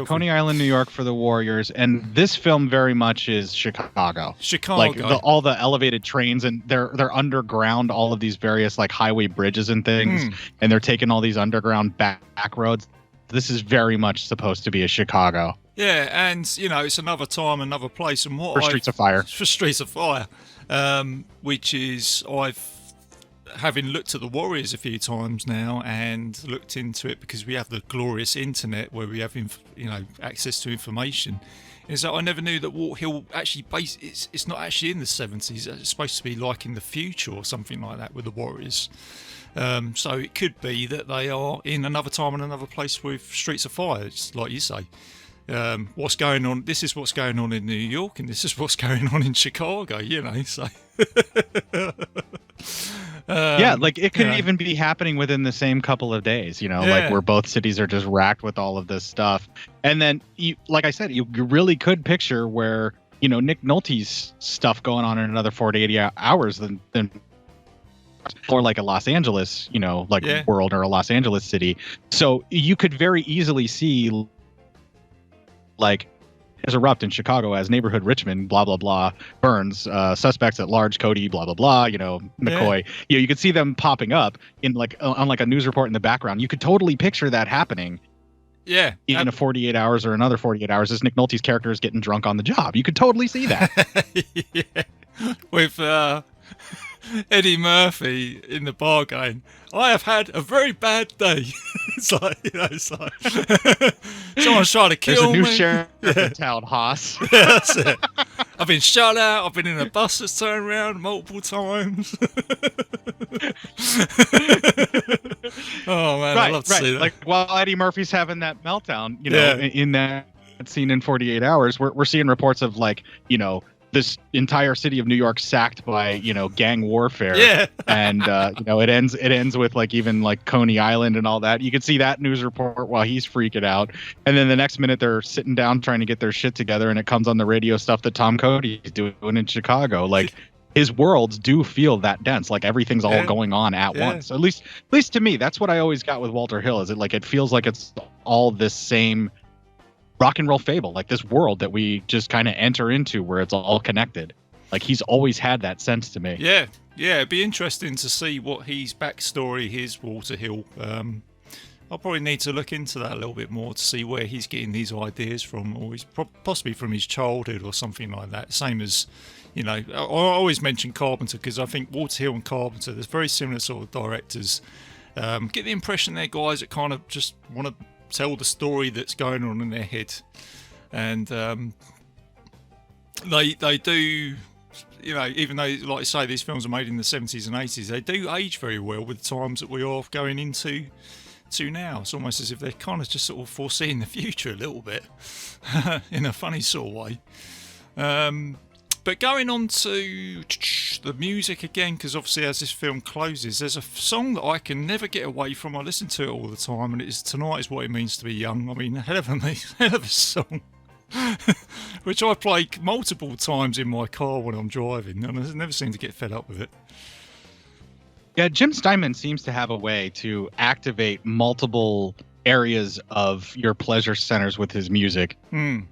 Coney Island, New York for the Warriors, and this film very much is Chicago. Like all the elevated trains, and they're underground, all of these various like highway bridges and things, and they're taking all these underground back roads. This is very much supposed to be a Chicago. Yeah, and it's another time, another place, and for Streets of Fire. For Streets of Fire, which is having looked at the Warriors a few times now and looked into it because we have the glorious internet where we have access to information, is that I never knew that Walter Hill actually it's not actually in the 70s. It's supposed to be like in the future or something like that with the Warriors. So it could be that they are in another time and another place with Streets of Fire, it's like you say. What's going on? This is what's going on in New York, and this is what's going on in Chicago. So. Like it could even be happening within the same couple of days. Like where both cities are just racked with all of this stuff, and then like I said, you really could picture where Nick Nolte's stuff going on in another 48 hours than or like a Los Angeles, world or a Los Angeles city. So you could very easily see like has erupt in Chicago as neighborhood Richmond, blah, blah, blah, burns, suspects at large, Cody, blah, blah, blah, McCoy. You could see them popping up in like on like a news report in the background. You could totally picture that happening. Yeah. In a 48 hours or another 48 hours as Nick Nolte's character is getting drunk on the job. You could totally see that. With Eddie Murphy in the bar going, I have had a very bad day. It's like someone's trying to kill me. There's a new sheriff in town, Haas. Yeah, that's it. I've been shot out. I've been in a bus that's turned around multiple times. Oh man, I love to see that. Like while Eddie Murphy's having that meltdown, in that scene in 48 hours, we're seeing reports of like, this entire city of New York sacked by, gang warfare. Yeah. And, it ends with like even like Coney Island and all that. You could see that news report while he's freaking out. And then the next minute they're sitting down trying to get their shit together. And it comes on the radio stuff that Tom Cody's doing in Chicago. Like his worlds do feel that dense. Like everything's all going on at once. At least to me, that's what I always got with Walter Hill. Is it feels like it's all this same rock and roll fable, like this world that we just kind of enter into where it's all connected. Like he's always had that sense to me. Yeah, it'd be interesting to see what his backstory is, Walter Hill. I'll probably need to look into that a little bit more to see where he's getting these ideas from, or he's possibly from his childhood or something like that. Same as, I always mention Carpenter because I think Walter Hill and Carpenter, there's very similar sort of directors. Get the impression they're guys that kind of just want to tell the story that's going on in their head, and they do, even though, like I say, these films are made in the 70s and 80s, they do age very well with the times that we are going into now. It's almost as if they're kind of just sort of foreseeing the future a little bit in a funny sort of way. But going on to the music again, because obviously as this film closes, there's a song that I can never get away from. I listen to it all the time, and it is Tonight Is What It Means to Be Young. I mean, hell of a song, which I play multiple times in my car when I'm driving, and I never seem to get fed up with it. Yeah, Jim Steinman seems to have a way to activate multiple areas of your pleasure centers with his music,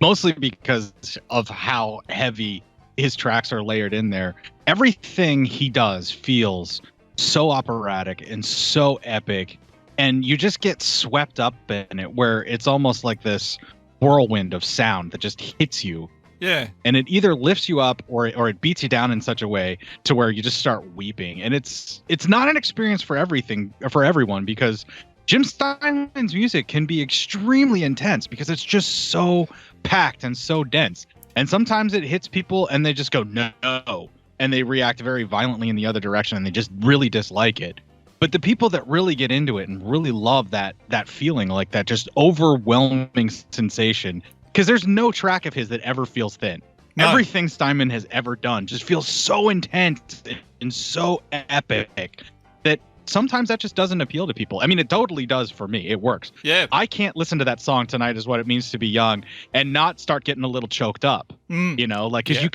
mostly because of how heavy his tracks are layered in there. Everything he does feels so operatic and so epic, and you just get swept up in it, where it's almost like this whirlwind of sound that just hits you. Yeah. And it either lifts you up or it beats you down in such a way to where you just start weeping. And it's not an experience for everyone, because Jim Steinman's music can be extremely intense because it's just so packed and so dense. And sometimes it hits people and they just go, no, and they react very violently in the other direction and they just really dislike it. But the people that really get into it and really love that feeling, like that just overwhelming sensation, because there's no track of his that ever feels thin. No. Everything Steinman has ever done just feels so intense and so epic that sometimes that just doesn't appeal to people. I mean, it totally does for me. It works. Yeah. I can't listen to that song, Tonight Is What It Means to Be Young, and not start getting a little choked up. You know, like, because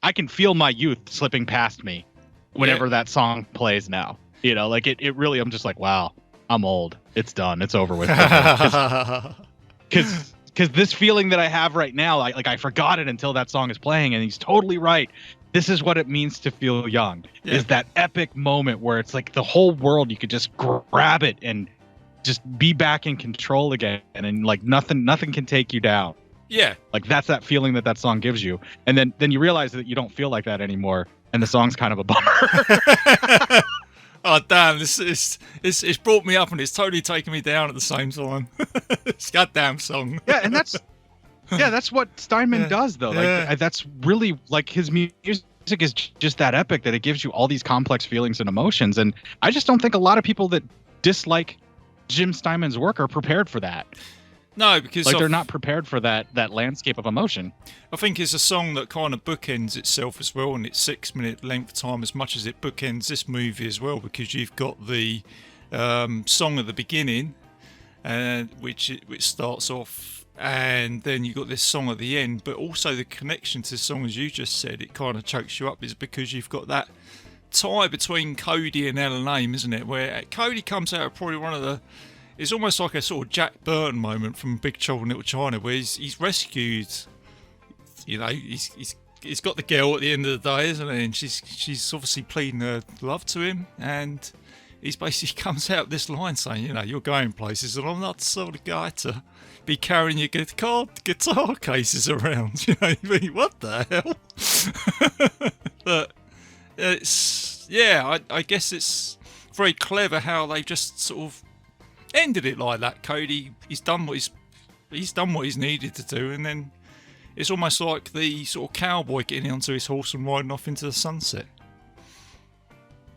I can feel my youth slipping past me whenever that song plays now. You know, like it really, I'm just like, wow, I'm old. It's done. It's over with. Because this feeling that I have right now, I forgot it until that song is playing, and he's totally right. This is what it means to feel young. Yeah. Is that epic moment where it's like the whole world, you could just grab it and just be back in control again, and like nothing can take you down. Yeah. Like that's that feeling that song gives you. And then you realize that you don't feel like that anymore, and the song's kind of a bummer. Oh damn! It's brought me up and it's totally taken me down at the same time. It's goddamn song. Yeah, and that's what Steinman does though. Like that's really like his music is just that epic that it gives you all these complex feelings and emotions. And I just don't think a lot of people that dislike Jim Steinman's work are prepared for that. No, because they're not prepared for that landscape of emotion. I think it's a song that kind of bookends itself as well, and its 6-minute length time as much as it bookends this movie as well, because you've got the song at the beginning, which starts off, and then you've got this song at the end, but also the connection to the song, as you just said, it kind of chokes you up, is because you've got that tie between Cody and Ellen Aim, isn't it? Where Cody comes out of probably one of the... It's almost like a sort of Jack Burton moment from Big Trouble in Little China, where he's rescued. You know, he's got the girl at the end of the day, isn't he? And she's obviously pleading her love to him, and he's basically comes out this line saying, you know, you're going places, and I'm not the sort of guy to be carrying your guitar cases around. You know, you mean, what the hell? But it's I guess it's very clever how they just sort of ended it like that. Cody, he's done what he's needed to do, and then it's almost like the sort of cowboy getting onto his horse and riding off into the sunset.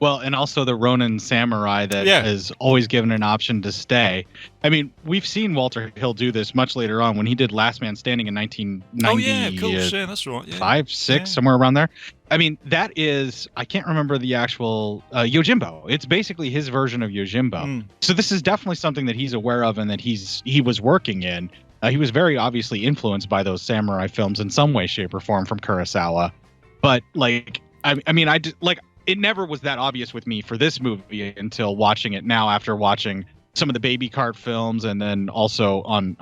Well, and also the Ronin samurai that is always given an option to stay. I mean, we've seen Walter Hill do this much later on when he did Last Man Standing in 1990. Oh yeah, of course, yeah, that's right. Yeah. 5, 6, somewhere around there. I mean, that is, I can't remember the actual Yojimbo. It's basically his version of Yojimbo. So this is definitely something that he's aware of and that he was working in. He was very obviously influenced by those samurai films in some way, shape, or form from Kurosawa. But like, I mean, it never was that obvious with me for this movie until watching it now, after watching some of the Baby Cart films, and then also on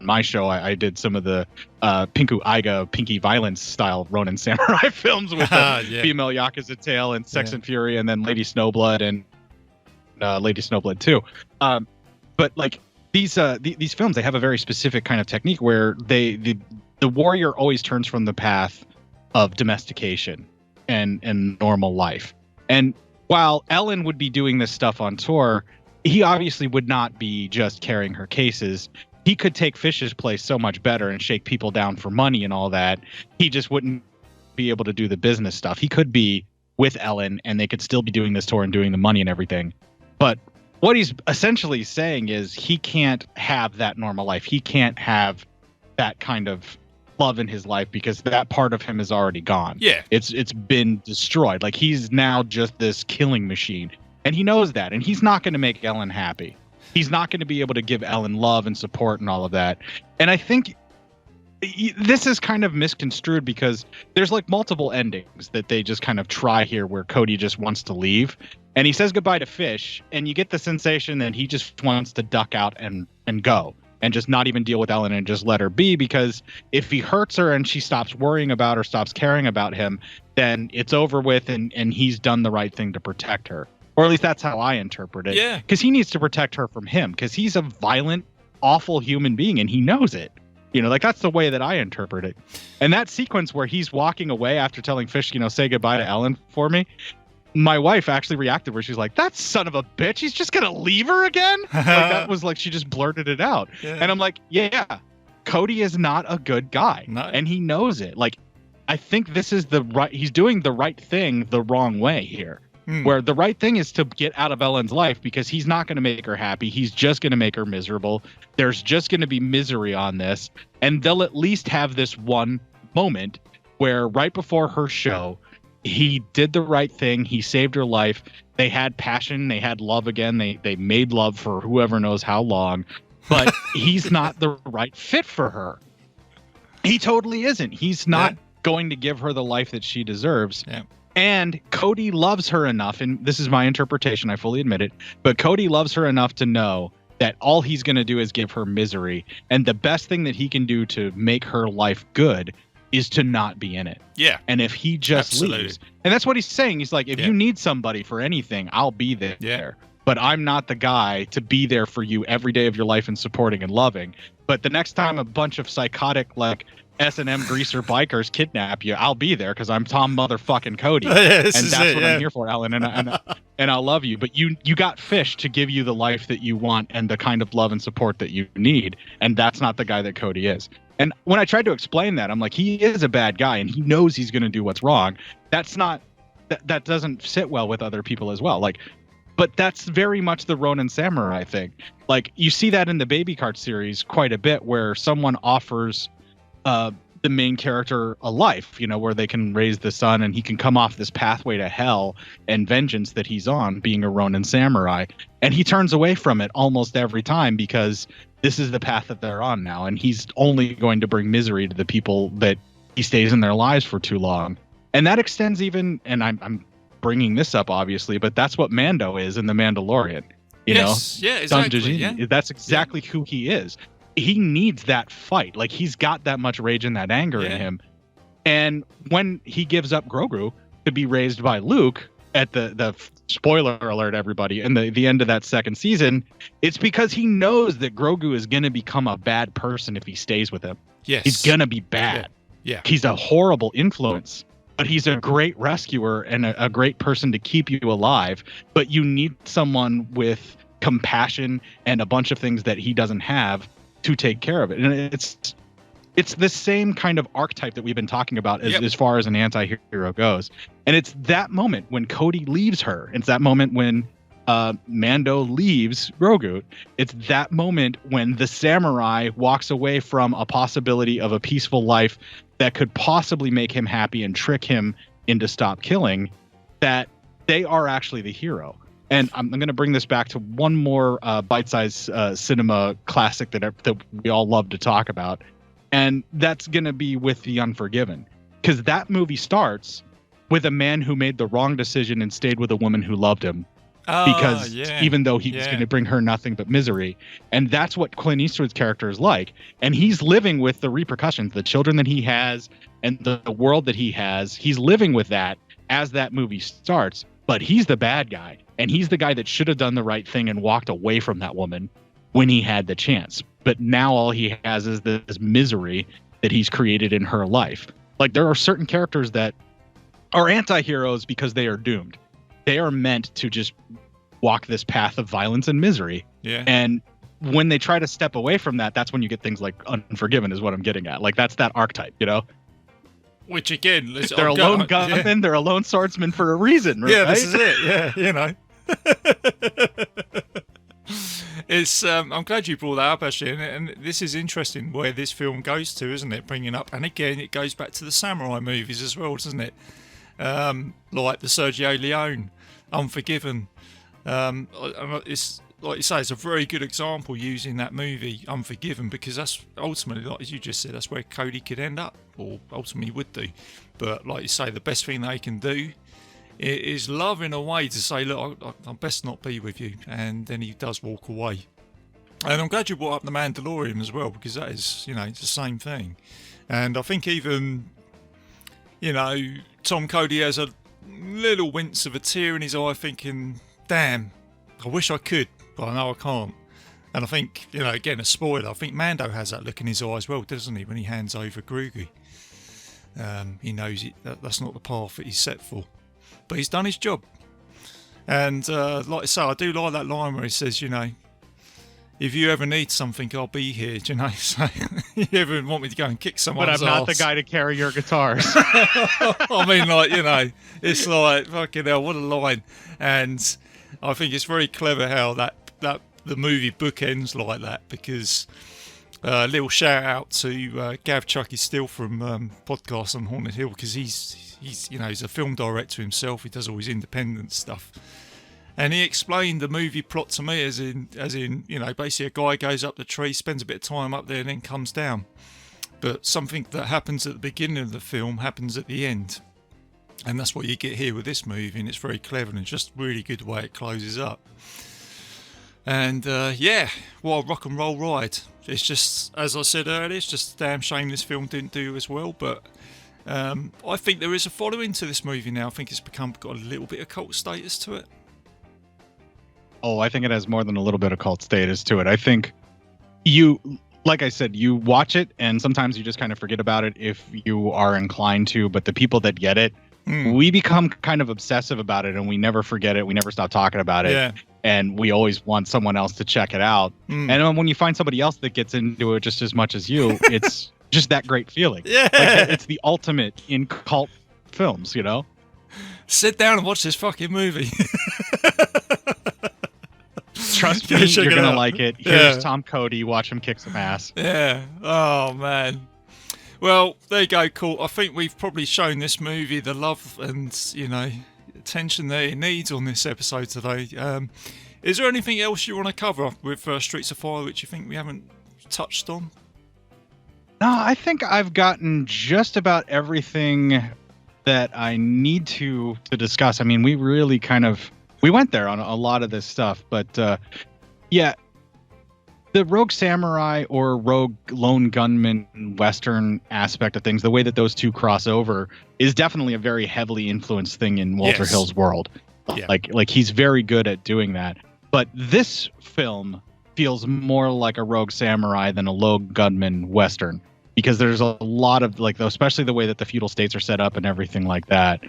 my show I did some of the Pinku Aiga Pinky Violence style Ronin samurai films with female Yakuza tale and Sex and Fury, and then Lady Snowblood and Lady Snowblood 2. But like these films, they have a very specific kind of technique where the warrior always turns from the path of domestication and normal life. And while Ellen would be doing this stuff on tour, he obviously would not be just carrying her cases. He could take Fish's place so much better and shake people down for money and all that. He just wouldn't be able to do the business stuff. He could be with Ellen and they could still be doing this tour and doing the money and everything. But what he's essentially saying is he can't have that normal life. He can't have that kind of love in his life because that part of him is already gone. Yeah. It's been destroyed. Like, he's now just this killing machine. And he knows that. And he's not going to make Ellen happy. He's not going to be able to give Ellen love and support and all of that. And I think this is kind of misconstrued because there's like multiple endings that they just kind of try here where Cody just wants to leave. And he says goodbye to Fish, and you get the sensation that he just wants to duck out and go and just not even deal with Ellen and just let her be, because if he hurts her and she stops worrying about or stops caring about him, then it's over with and he's done the right thing to protect her. Or at least that's how I interpret it. Yeah. Because he needs to protect her from him, because he's a violent, awful human being and he knows it. You know, like that's the way that I interpret it. And that sequence where he's walking away after telling Fish, you know, say goodbye to Ellen for me, my wife actually reacted where she's like, that son of a bitch, he's just going to leave her again? Like that was like, she just blurted it out. Yeah. And I'm like, yeah, Cody is not a good guy. No. And he knows it. Like, I think this is he's doing the right thing the wrong way here. Where the right thing is to get out of Ellen's life, because he's not going to make her happy. He's just going to make her miserable. There's just going to be misery on this. And they'll at least have this one moment where right before her show, he did the right thing. He saved her life. They had passion. They had love again. They made love for whoever knows how long. But he's not the right fit for her. He totally isn't. He's not going to give her the life that she deserves. Yeah. And Cody loves her enough, and this is my interpretation, I fully admit it, but Cody loves her enough to know that all he's going to do is give her misery. And the best thing that he can do to make her life good is to not be in it. Yeah. And if he just leaves, and that's what he's saying. He's like, if you need somebody for anything, I'll be there. Yeah. But I'm not the guy to be there for you every day of your life and supporting and loving. But the next time a bunch of psychotic, like, S&M greaser bikers kidnap you, I'll be there because I'm Tom motherfucking Cody. And that's what I'm here for, Ellen. And I'll love you. But you got Fish to give you the life that you want and the kind of love and support that you need. And that's not the guy that Cody is. And when I tried to explain that, I'm like, he is a bad guy and he knows he's going to do what's wrong. That's not, that doesn't sit well with other people as well. Like, but that's very much the Ronin Samurai thing. Like, you see that in the Baby Cart series quite a bit, where someone offers the main character a life, you know, where they can raise the son and he can come off this pathway to hell and vengeance that he's on, being a Ronin samurai. And he turns away from it almost every time because this is the path that they're on now. And he's only going to bring misery to the people that he stays in their lives for too long. And that extends even, and I'm bringing this up obviously, but that's what Mando is in The Mandalorian. You know? Yeah, exactly. Yeah. That's exactly who he is. He needs that fight. Like, he's got that much rage and that anger in him. And when he gives up Grogu to be raised by Luke at the spoiler alert, everybody, and the end of that second season, it's because he knows that Grogu is going to become a bad person if he stays with him. Yes. He's going to be bad. Yeah. He's a horrible influence, but he's a great rescuer and a great person to keep you alive. But you need someone with compassion and a bunch of things that he doesn't have to take care of it. And it's the same kind of archetype that we've been talking about as far as an anti-hero goes. And it's that moment when Cody leaves her. It's that moment when Mando leaves Grogu. It's that moment when the samurai walks away from a possibility of a peaceful life that could possibly make him happy and trick him into stop killing, that they are actually the hero. And I'm going to bring this back to one more bite-sized cinema classic that we all love to talk about. And that's going to be with The Unforgiven. Because that movie starts with a man who made the wrong decision and stayed with a woman who loved him. Because even though he was going to bring her nothing but misery. And that's what Clint Eastwood's character is like. And he's living with the repercussions, the children that he has and the world that he has. He's living with that as that movie starts. But he's the bad guy. And he's the guy that should have done the right thing and walked away from that woman when he had the chance. But now all he has is this misery that he's created in her life. Like, there are certain characters that are anti-heroes because they are doomed. They are meant to just walk this path of violence and misery. Yeah. And when they try to step away from that, that's when you get things like Unforgiven, is what I'm getting at. Like, that's that archetype, you know? Which, again, they're a lone gunman, they're a lone swordsman for a reason, right? Yeah, this is it. Yeah, you know. It's I'm glad you brought that up, actually, and this is interesting where this film goes to, isn't it? Bringing up, and again, it goes back to the samurai movies as well, doesn't it? Like the Sergio Leone, Unforgiven. It's like you say, it's a very good example using that movie, Unforgiven, because that's ultimately, like as you just said, that's where Cody could end up, or ultimately would do. But like you say, the best thing they can do is love in a way to say, look, I best not be with you, and then he does walk away. And I'm glad you brought up the Mandalorian as well, because that is, it's the same thing. And I think even, Tom Cody has a little wince of a tear in his eye, thinking, damn, I wish I could, but I know I can't. And I think, again, a spoiler, I think Mando has that look in his eye as well, doesn't he, when he hands over Grogu. He knows that's not the path that he's set for. But he's done his job. And like I say, I do like that line where he says, if you ever need something, I'll be here. So you ever want me to go and kick someone's But I'm not the arse? guy to carry your guitars. I mean, it's like, fucking hell, what a line. And I think it's very clever how that the movie bookends like that, because a little shout out to Gav Chucky Steele from Podcast on Haunted Hill, because he's a film director himself. He does all his independent stuff. And he explained the movie plot to me as in, basically a guy goes up the tree, spends a bit of time up there, and then comes down. But something that happens at the beginning of the film happens at the end. And that's what you get here with this movie, and it's very clever and just really good the way it closes up. And what a rock and roll ride. It's just, as I said earlier, it's just a damn shame this film didn't do as well, but I think there is a following to this movie now. I think it's got a little bit of cult status to it. Oh, I think it has more than a little bit of cult status to it. I think like I said, you watch it and sometimes you just kind of forget about it if you are inclined to, but the people that get it, we become kind of obsessive about it and we never forget it. We never stop talking about it. Yeah. And we always want someone else to check it out. And when you find somebody else that gets into it just as much as you, it's just that great feeling. Yeah. Like, it's the ultimate in cult films, Sit down and watch this fucking movie. Trust me, you're going to like it. Here's Tom Cody. Watch him kick some ass. Yeah. Oh, man. Well, there you go, Cort. I think we've probably shown this movie the love and, attention that it needs on this episode today. Is there anything else you want to cover with Streets of Fire which you think we haven't touched on? No, I think I've gotten just about everything that I need to discuss. I mean, we really we went there on a lot of this stuff, but the Rogue Samurai or Rogue Lone Gunman Western aspect of things, the way that those two cross over is definitely a very heavily influenced thing in Walter Hill's world. Yeah. Like he's very good at doing that. But this film feels more like a Rogue Samurai than a Rogue Gunman Western, because there's a lot of especially the way that the feudal states are set up and everything like that.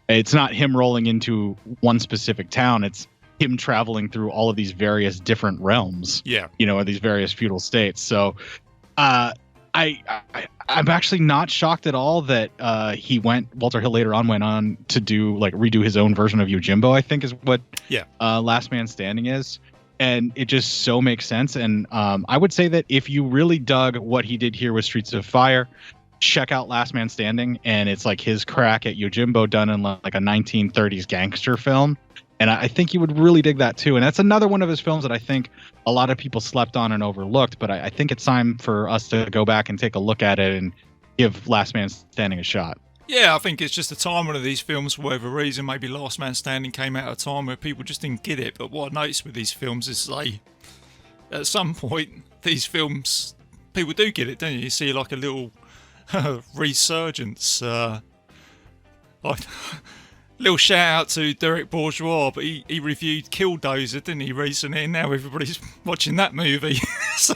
It's not him rolling into one specific town. It's him traveling through all of these various different realms. Yeah. These various feudal states. So I'm actually not shocked at all that Walter Hill later on went on to do redo his own version of Yojimbo, I think is what Last Man Standing is. And it just so makes sense. And I would say that if you really dug what he did here with Streets of Fire, check out Last Man Standing. And it's like his crack at Yojimbo done in like a 1930s gangster film. And I think you would really dig that too. And that's another one of his films that I think a lot of people slept on and overlooked. But I think it's time for us to go back and take a look at it and give Last Man Standing a shot. Yeah, I think it's just a time of these films, for whatever reason. Maybe Last Man Standing came out at a time where people just didn't get it. But what I noticed with these films is at some point, these films, people do get it, don't you? You see like a little resurgence. Little shout out to Derek Bourgeois, but he reviewed Killdozer, didn't he, recently? And now everybody's watching that movie. So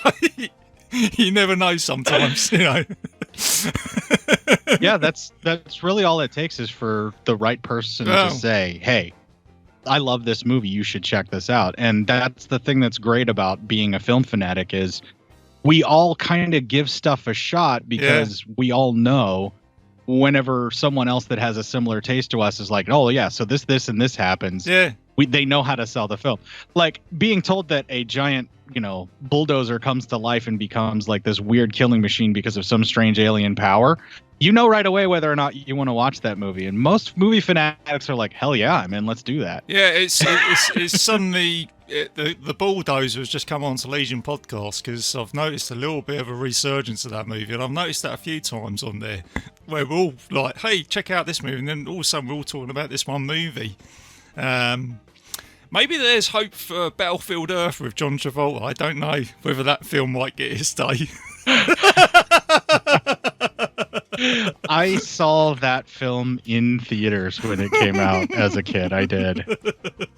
you never know sometimes, Yeah, that's really all it takes is for the right person to say, hey, I love this movie, you should check this out. And that's the thing that's great about being a film fanatic is we all kind of give stuff a shot because we all know whenever someone else that has a similar taste to us is like, oh yeah, so this and this happens. Yeah. they know how to sell the film. Like being told that a giant, bulldozer comes to life and becomes like this weird killing machine because of some strange alien power. You know right away whether or not you want to watch that movie. And most movie fanatics are like, hell yeah, man, let's do that. Yeah, it's suddenly the bulldozer has just come on to Legion podcast because I've noticed a little bit of a resurgence of that movie, and I've noticed that a few times on there where we're all like, hey, check out this movie, and then all of a sudden we're all talking about this one movie. Maybe there's hope for Battlefield Earth with John Travolta. I don't know whether that film might get his day. I saw that film in theaters when it came out as a kid. I did.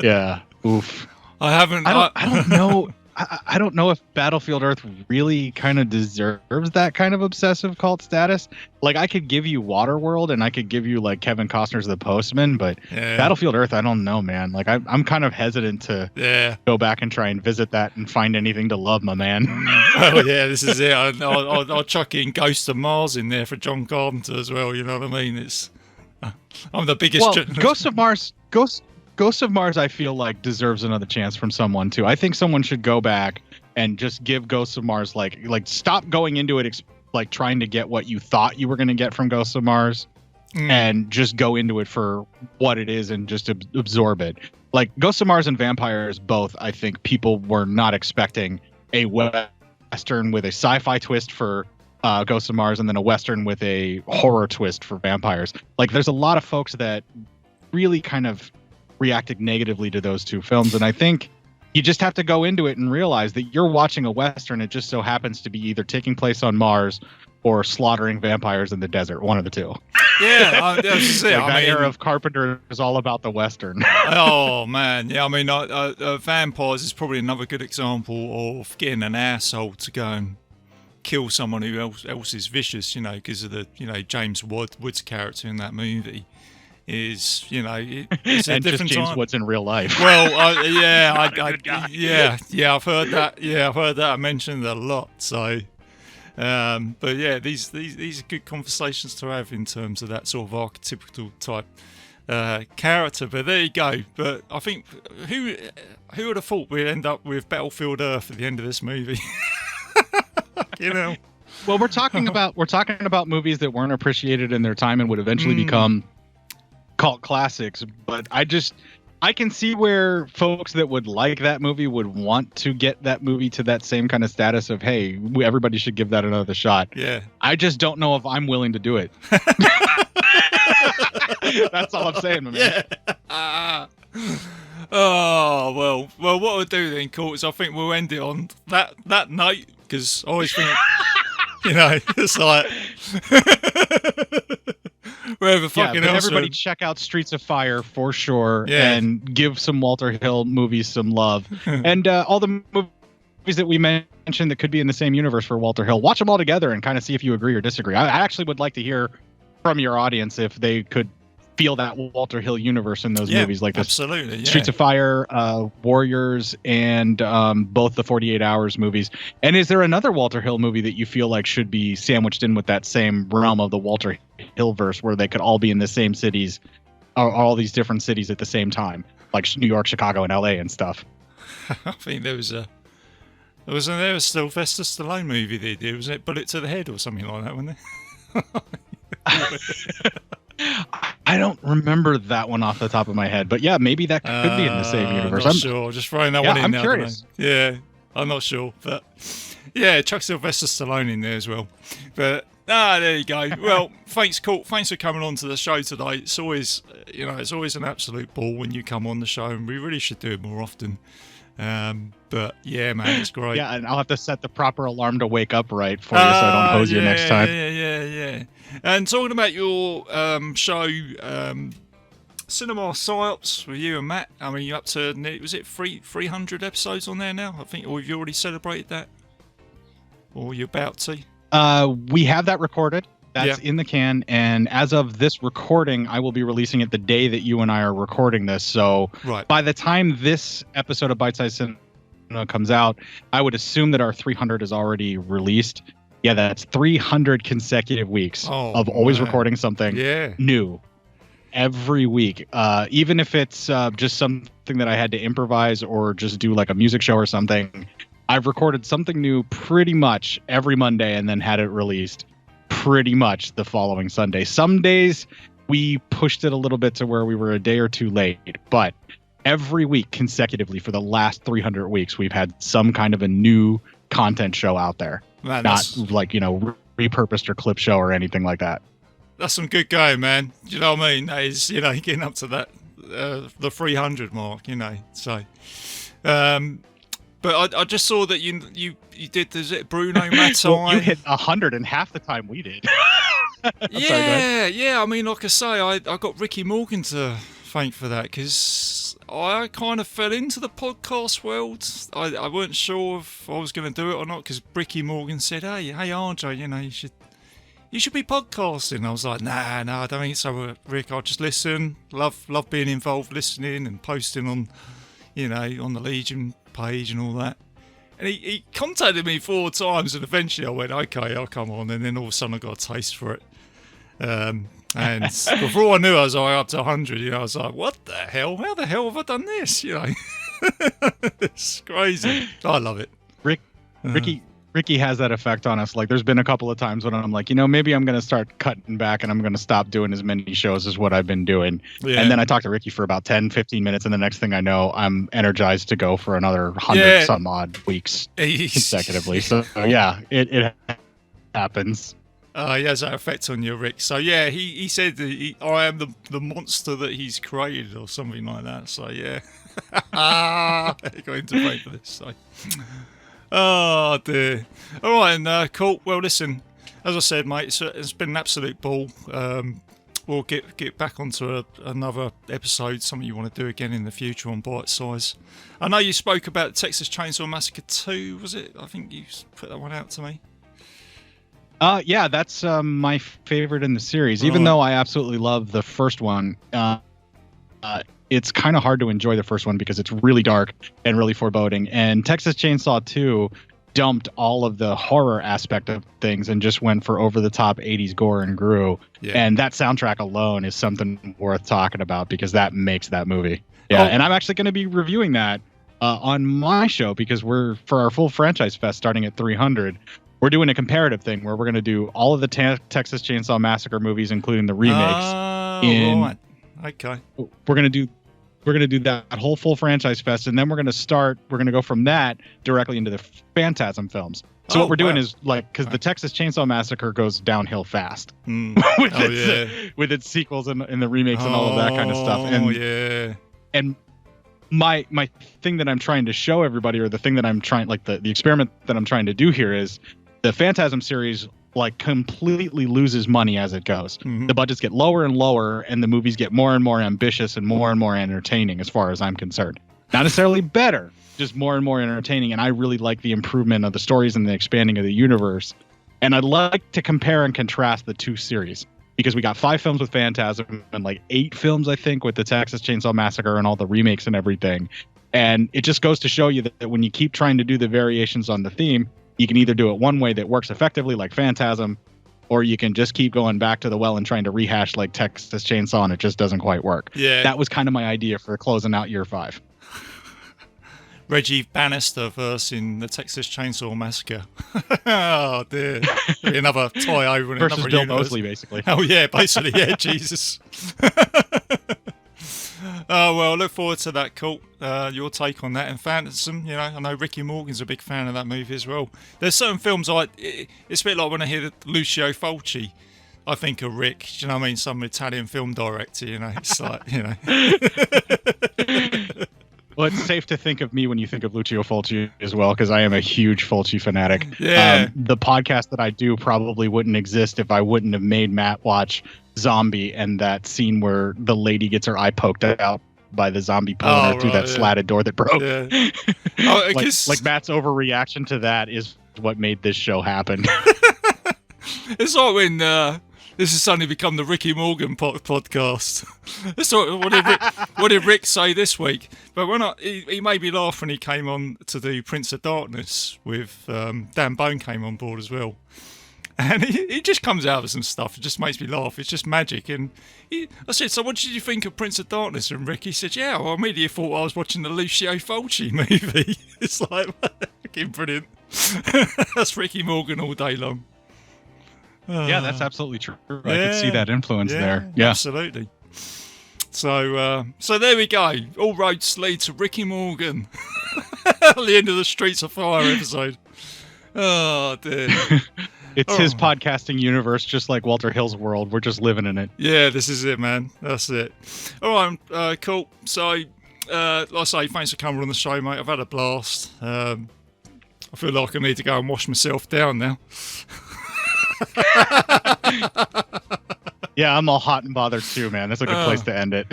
Yeah. Oof. I don't know. I don't know if Battlefield Earth really kind of deserves that kind of obsessive cult status. Like, I could give you Waterworld and I could give you like Kevin Costner's The Postman, but Battlefield Earth, I don't know, man. Like, I'm kind of hesitant to go back and try and visit that and find anything to love, my man. Oh yeah, this is it. I'll chuck in Ghost of Mars in there for John Carpenter as well. You know what I mean? I'm the biggest. Well, Ghost of Mars, I feel like deserves another chance from someone too. I think someone should go back and just give Ghost of Mars like stop going into it like trying to get what you thought you were going to get from Ghost of Mars, and just go into it for what it is and just absorb it. Like Ghost of Mars and Vampires, both I think people were not expecting a Western with a sci-fi twist for Ghost of Mars and then a Western with a horror twist for Vampires. Like there's a lot of folks that really kind of reacted negatively to those two films, and I think you just have to go into it and realize that you're watching a Western. It just so happens to be either taking place on Mars or slaughtering vampires in the desert, one of the two. Yeah, that's it. Like that era of Carpenter is all about the Western. Oh man, yeah. I mean, Vampires is probably another good example of getting an asshole to go and kill someone who else is vicious, because of the James Woods character in that movie. It's a and different just James time. Woods in real life. Well, I've heard that. Yeah, I've heard that. I mentioned it a lot. So, but yeah, these are good conversations to have in terms of that sort of archetypical type character. But there you go. But I think who would have thought we'd end up with Battlefield Earth at the end of this movie? Well, we're talking about movies that weren't appreciated in their time and would eventually become cult classics, but I can see where folks that would like that movie would want to get that movie to that same kind of status of, hey, everybody should give that another shot. Yeah. I just don't know if I'm willing to do it. That's all I'm saying, my man. Yeah. Oh, well, what we'll do then, Cort, is I think we'll end it on that note, because I always think, it's like... Wherever fucking else. Everybody check out Streets of Fire for sure, and give some Walter Hill movies some love. And all the movies that we mentioned that could be in the same universe for Walter Hill, watch them all together and kind of see if you agree or disagree. I actually would like to hear from your audience if they could feel that Walter Hill universe in those movies, like this. Absolutely, yeah. Streets of Fire, Warriors, and both the 48 Hours movies. And is there another Walter Hill movie that you feel like should be sandwiched in with that same realm of the Walter Hill verse, where they could all be in the same cities, or all these different cities at the same time, like New York, Chicago, and LA and stuff? I think there was a Sylvester Stallone movie they did. Was it Bullet to the Head or something like that, wasn't there? I don't remember that one off the top of my head, but yeah, maybe that could be in the same universe. I'm not sure. Just throwing that one in. I'm now, curious. Yeah, I'm not sure, but yeah, chuck Sylvester Stallone in there as well. But there you go. Well, thanks, Cort. Thanks for coming on to the show today. It's always, it's always an absolute ball when you come on the show, and we really should do it more often. But yeah, man, it's great. Yeah, and I'll have to set the proper alarm to wake up right for you, so I don't hose you next time. Yeah. And talking about your show, Cinema Psyops with you and Matt. I mean, you're up to, was it 300 episodes on there now? I think, or have you already celebrated that, or you're about to? We have that recorded. That's in the can, and as of this recording, I will be releasing it the day that you and I are recording this. So by the time this episode of Bitesize Cinema comes out, I would assume that our 300 is already released. Yeah, that's 300 consecutive weeks of always recording something new. every week, even if it's just something that I had to improvise or just do like a music show or something. I've recorded something new pretty much every Monday and then had it released pretty much the following Sunday. Some days we pushed it a little bit to where we were a day or two late, but every week consecutively for the last 300 weeks, we've had some kind of a new content show out there. Man, not like, you know, repurposed or clip show or anything like that. That's some good going, man. Do you know what I mean? That is, you know, getting up to that, the 300 mark, you know. So, but I just saw that you did, is it Bruno Mattei? Well, you hit 100 and half the time we did. Yeah. I mean, like I say, I got Ricky Morgan to thank for that, because I kind of fell into the podcast world. I weren't sure if I was going to do it or not, because Ricky Morgan said, hey RJ, you know, you should be podcasting. I was like, nah, I don't think so, Rick. I'll just listen. Love being involved, listening and posting on, you know, on the Legion page and all that. And he contacted me 4 times, and eventually I went, okay, I'll come on. And then all of a sudden I got a taste for it. And before I knew, I was like up to 100. You know, I was like, what the hell? How the hell have I done this? You know, it's crazy. I love it. Ricky has that effect on us. Like, there's been a couple of times when I'm like, you know, maybe I'm going to start cutting back and I'm going to stop doing as many shows as what I've been doing. Yeah. And then I talk to Ricky for about 10, 15 minutes. And the next thing I know, I'm energized to go for another 100 some odd weeks consecutively. So yeah, it happens. He has that effect on you, Rick. So yeah, he said that I am the monster that he's created or something like that. So yeah. Going to pay for this. So. Oh dear. All right, and cool. Well, listen, as I said, mate, it's been an absolute ball. We'll get back onto another episode, something you want to do again in the future on Bitesize. I know you spoke about Texas Chainsaw Massacre 2, was it? I think you put that one out to me. Yeah, that's my favorite in the series. Even though I absolutely love the first one, it's kind of hard to enjoy the first one because it's really dark and really foreboding. And Texas Chainsaw 2 dumped all of the horror aspect of things and just went for over-the-top 80s gore and grew. Yeah. And that soundtrack alone is something worth talking about because that makes that movie. Yeah, and I'm actually going to be reviewing that on my show because for our full franchise fest starting at 300, we're doing a comparative thing where we're going to do all of the Texas Chainsaw Massacre movies, including the remakes. Right. Okay. We're going to do that whole full franchise fest, and then we're going to go from that directly into the Phantasm films. So what we're doing is, like, because the Texas Chainsaw Massacre goes downhill fast with its sequels and the remakes and all of that kind of stuff. And my thing that I'm trying to show everybody, or the thing that I'm trying, like the experiment that I'm trying to do here is the Phantasm series like completely loses money as it goes. Mm-hmm. The budgets get lower and lower, and the movies get more and more ambitious and more entertaining as far as I'm concerned. Not necessarily better, just more and more entertaining. And I really like the improvement of the stories and the expanding of the universe. And I'd like to compare and contrast the two series because we got 5 films with Phantasm and like 8 films, I think, with the Texas Chainsaw Massacre and all the remakes and everything. And it just goes to show you that when you keep trying to do the variations on the theme, you can either do it one way that works effectively like Phantasm, or you can just keep going back to the well and trying to rehash like Texas Chainsaw, and it just doesn't quite work. Yeah. That was kind of my idea for closing out year 5. Reggie Bannister versus in the Texas Chainsaw Massacre. Oh dear. Another tie over in versus another Bill universe. Moseley, basically. Oh yeah, basically, yeah, Jesus. Oh well, look forward to that, Cort. Your take on that and Phantasm. You know, I know Ricky Morgan's a big fan of that movie as well. There's certain films it's a bit like when I hear Lucio Fulci, I think of Rick. Do you know what I mean? Some Italian film director. You know, it's like, you know. Well, it's safe to think of me when you think of Lucio Fulci as well, because I am a huge Fulci fanatic. Yeah. The podcast that I do probably wouldn't exist if I wouldn't have made Matt watch Zombie and that scene where the lady gets her eye poked out by the zombie pulling her through that slatted door that broke. Yeah. Like Matt's overreaction to that is what made this show happen. It's like when this has suddenly become the Ricky Morgan podcast. That's what did Rick say this week? But when he made me laugh when he came on to do Prince of Darkness with Dan Bone came on board as well. And he just comes out with some stuff. It just makes me laugh. It's just magic. And I said, so what did you think of Prince of Darkness? And Ricky said, yeah, well, I immediately thought I was watching the Lucio Fulci movie. It's like, fucking brilliant. That's Ricky Morgan all day long. Yeah, that's absolutely true. I could see that influence there. Yeah, absolutely. So there we go. All roads lead to Ricky Morgan. At the end of the Streets of Fire episode. Oh, dear. It's his podcasting universe, just like Walter Hill's world. We're just living in it. Yeah, this is it, man. That's it. All right, cool. So, like I say, thanks for coming on the show, mate. I've had a blast. I feel like I need to go and wash myself down now. Yeah, I'm all hot and bothered too, man. That's a good place to end it.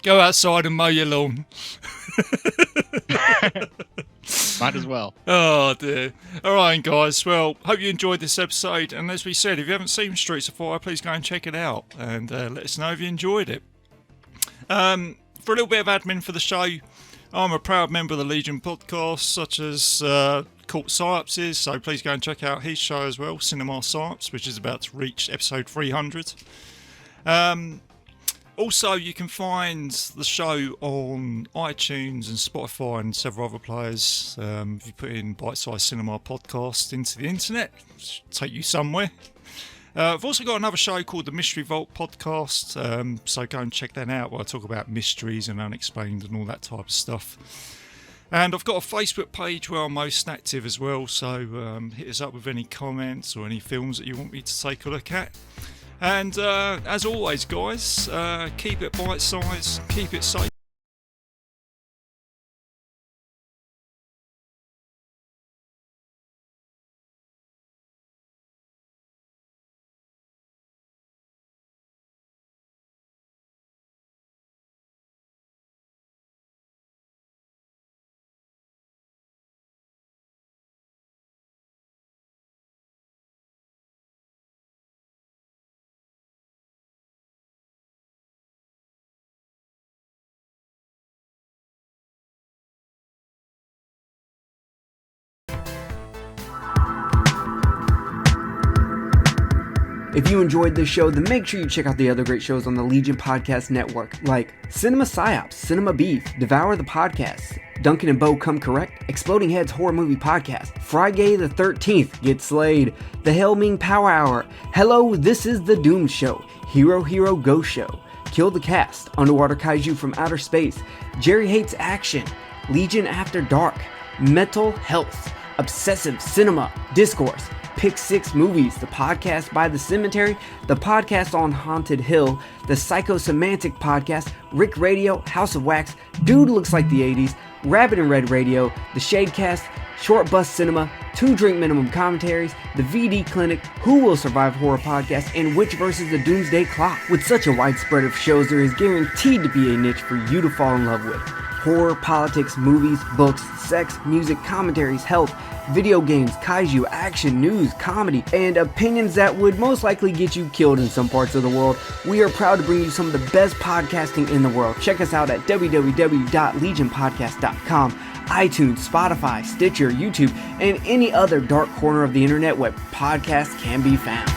Go outside and mow your lawn. Might as well. Oh, dear. All right, guys. Well, hope you enjoyed this episode. And as we said, if you haven't seen Streets of Fire, please go and check it out. And let us know if you enjoyed it. For a little bit of admin for the show, I'm a proud member of the Legion podcast, such as Cort Psyops is. So please go and check out his show as well, Cinema Psyops, which is about to reach episode 300. Also, you can find the show on iTunes and Spotify and several other players. If you put in Bitesize Cinema Podcast into the internet, it'll take you somewhere. I've also got another show called the Mystery Vault Podcast, so go and check that out where I talk about mysteries and unexplained and all that type of stuff. And I've got a Facebook page where I'm most active as well, so hit us up with any comments or any films that you want me to take a look at. And as always, guys, keep it bite-sized, keep it safe. If you enjoyed this show, then make sure you check out the other great shows on the Legion Podcast Network, like Cinema Psyops, Cinema Beef, Devour the Podcast, Duncan and Bo Come Correct, Exploding Heads Horror Movie Podcast, Friday the 13th, Get Slayed, The Hellming Power Hour, Hello, This is the Doom Show, Hero Hero Go Show, Kill the Cast, Underwater Kaiju from Outer Space, Jerry Hates Action, Legion After Dark, Mental Health, Obsessive Cinema, Discourse, Pick 6 Movies, the podcast by The Cemetery, the podcast on Haunted Hill, the Psychosemantic Podcast, Rick Radio, House of Wax, Dude Looks Like the 80s, Rabbit and Red Radio, the Shadecast, Short Bus Cinema, 2 Drink Minimum Commentaries, the VD Clinic, Who Will Survive Horror Podcast, and Witch vs. the Doomsday Clock. With such a wide spread of shows, there is guaranteed to be a niche for you to fall in love with. Horror, politics, movies, books, sex, music, commentaries, health, video games, kaiju, action, news, comedy, and opinions that would most likely get you killed in some parts of the world. We are proud to bring you some of the best podcasting in the world. Check us out at www.legionpodcast.com, iTunes, Spotify, Stitcher, YouTube, and any other dark corner of the internet where podcasts can be found.